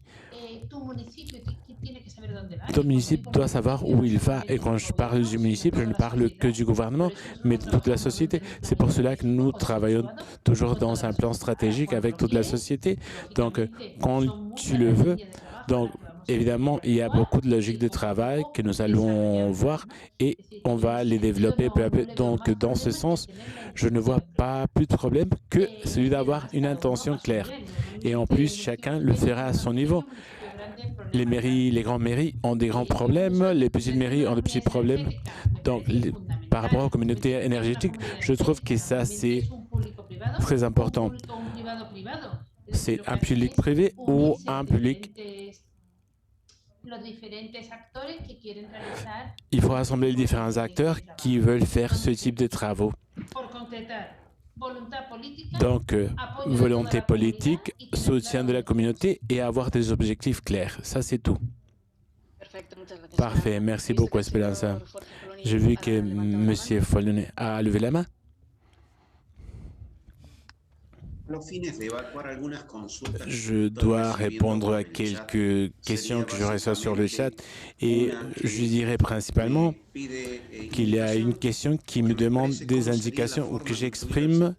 Ton municipio doit savoir où il va. Et quand je parle du municipio, je ne parle que du gouvernement, mais de toute la société. C'est pour cela que nous travaillons toujours dans un plan stratégique avec toute la société. Donc, quand tu le veux, donc, évidemment, il y a beaucoup de logiques de travail que nous allons voir et on va les développer peu à peu. Donc, dans ce sens, je ne vois pas plus de problème que celui d'avoir une intention claire. Et en plus, chacun le fera à son niveau. Les mairies, les grandes mairies ont des grands problèmes, les petites mairies ont de petits problèmes. Donc, par rapport aux communautés énergétiques, je trouve que ça, c'est très important. C'est un public privé ou un public... Il faut rassembler les différents acteurs qui veulent faire ce type de travaux. Donc, volonté politique, soutien de la communauté et avoir des objectifs clairs. Ça, c'est tout. Parfait. Merci beaucoup, Esperanza. J'ai vu que M. Follone a levé la main. Je dois répondre à quelques questions que je reçois sur le chat et je dirais principalement qu'il y a une question qui me demande des indications ou que j'exprime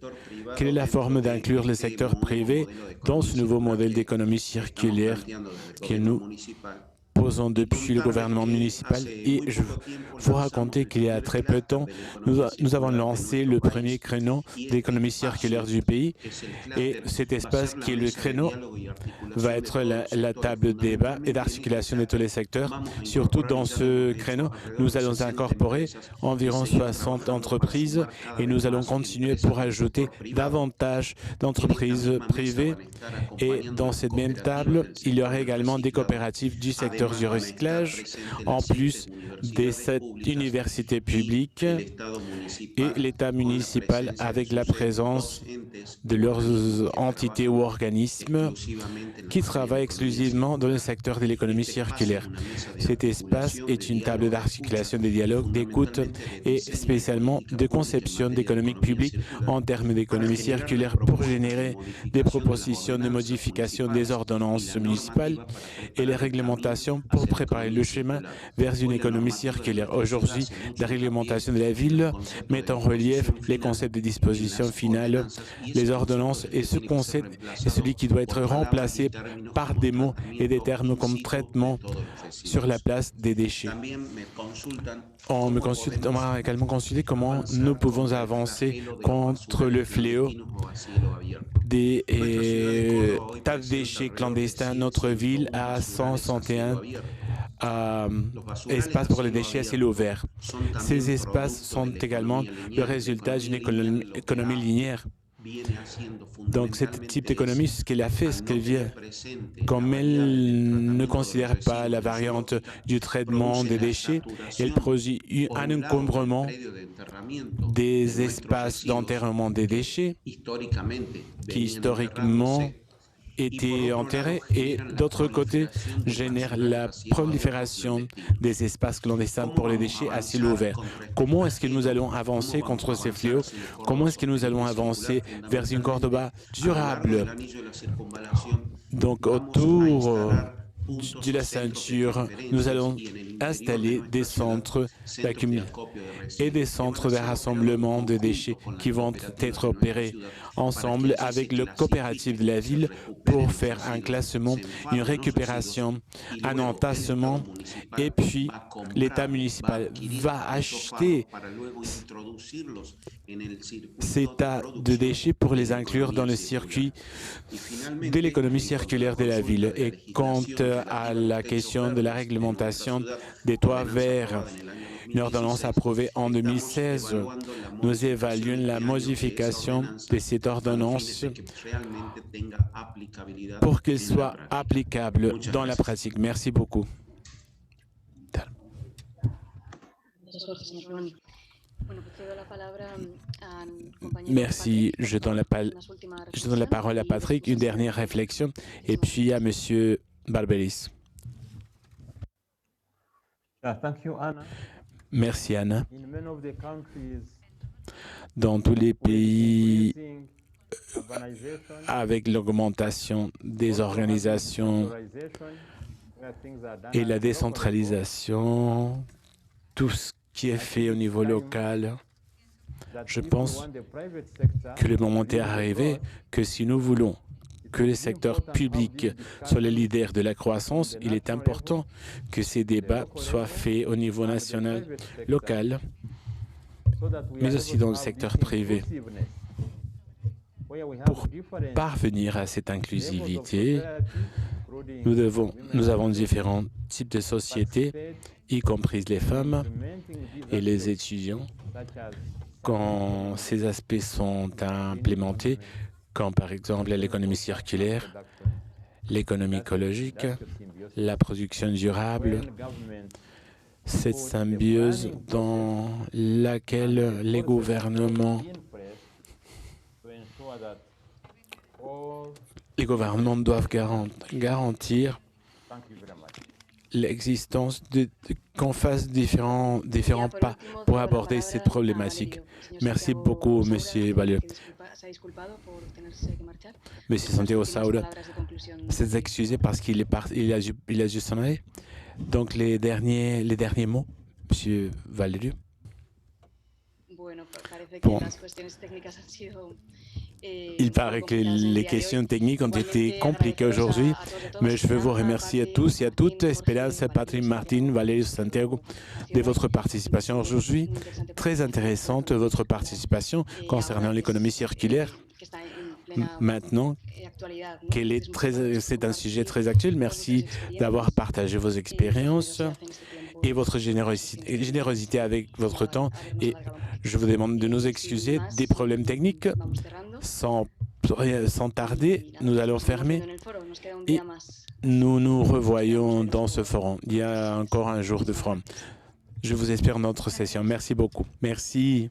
quelle est la forme d'inclure le secteur privé dans ce nouveau modèle d'économie circulaire que nous posons depuis le gouvernement municipal. Et je vous raconter qu'il y a très peu de temps, nous avons lancé le premier créneau d'économie circulaire du pays. Et cet espace qui est le créneau va être la table de débat et d'articulation de tous les secteurs. Surtout dans ce créneau, nous allons incorporer environ 60 entreprises et nous allons continuer pour ajouter davantage d'entreprises privées. Et dans cette même table, il y aura également des coopératives du secteur du recyclage, en plus des 7 universités publiques et l'État municipal avec la présence de leurs entités ou organismes qui travaillent exclusivement dans le secteur de l'économie circulaire. Cet espace est une table d'articulation des dialogues, d'écoute et spécialement de conception d'économie publique en termes d'économie circulaire pour générer des propositions de modification des ordonnances municipales et les réglementations pour préparer le chemin vers une économie circulaire. Aujourd'hui, la réglementation de la ville met en relief les concepts de disposition finale, les ordonnances, et ce concept est celui qui doit être remplacé par des mots et des termes comme traitement sur la place des déchets. On m'a également consulté comment nous pouvons avancer contre le fléau des tas de déchets clandestins. Notre ville a 161 espaces pour les déchets à ciel ouvert. Ces espaces sont également le résultat d'une économie linéaire. Donc, ce type d'économie, ce qu'elle a fait, ce qu'elle vient, comme elle ne considère pas la variante du traitement des déchets, elle produit un encombrement des espaces d'enterrement des déchets qui, historiquement, étaient enterrés et, d'autre côté, génère la prolifération des espaces clandestins pour les déchets à ciel ouvert. Comment est-ce que nous allons avancer contre ces fléaux? Comment est-ce que nous allons avancer vers une Cordoba durable? Donc, autour de la ceinture, nous allons installer des centres d'accumulation et des centres de rassemblement de déchets qui vont être opérés ensemble avec le coopératif de la ville pour faire un classement, une récupération, un entassement, et puis l'État municipal va acheter ces tas de déchets pour les inclure dans le circuit de l'économie circulaire de la ville. Et quant à la question de la réglementation des toits verts, une ordonnance approuvée en 2016, nous évaluons la modification de cette ordonnance pour qu'elle soit applicable dans la pratique. Merci beaucoup. Merci. Je donne la parole à Patrick. Une dernière réflexion. Et puis à M. Barberis. Merci, Anna. Dans tous les pays, avec l'augmentation des organisations et la décentralisation, tout ce qui est fait au niveau local, je pense que le moment est arrivé que si nous voulons que le secteur public soit le leader de la croissance, il est important que ces débats soient faits au niveau national, local, mais aussi dans le secteur privé. Pour parvenir à cette inclusivité, nous avons différents types de sociétés, y compris les femmes et les étudiants. Quand ces aspects sont implémentés, comme par exemple l'économie circulaire, l'économie écologique, la production durable, cette symbiose dans laquelle les gouvernements doivent garantir l'existence qu'on fasse différents pas pour aborder cette problématique. Merci beaucoup, M. Balieu. M. Santiago Saura s'est excusé parce qu'il a juste s'en aller. Donc, les derniers mots, M. Valerio. Bon. Il paraît que les questions techniques ont été compliquées aujourd'hui, mais je veux vous remercier à tous et à toutes, Esperanza, Patrick, Martin, Valérie, Santiago, de votre participation aujourd'hui. Très intéressante votre participation concernant l'économie circulaire. Maintenant, c'est un sujet très actuel. Merci d'avoir partagé vos expériences et votre générosité avec votre temps. Et je vous demande de nous excuser des problèmes techniques. Sans tarder, nous allons fermer et nous nous revoyons dans ce forum. Il y a encore un jour de forum. Je vous espère dans notre session. Merci beaucoup. Merci.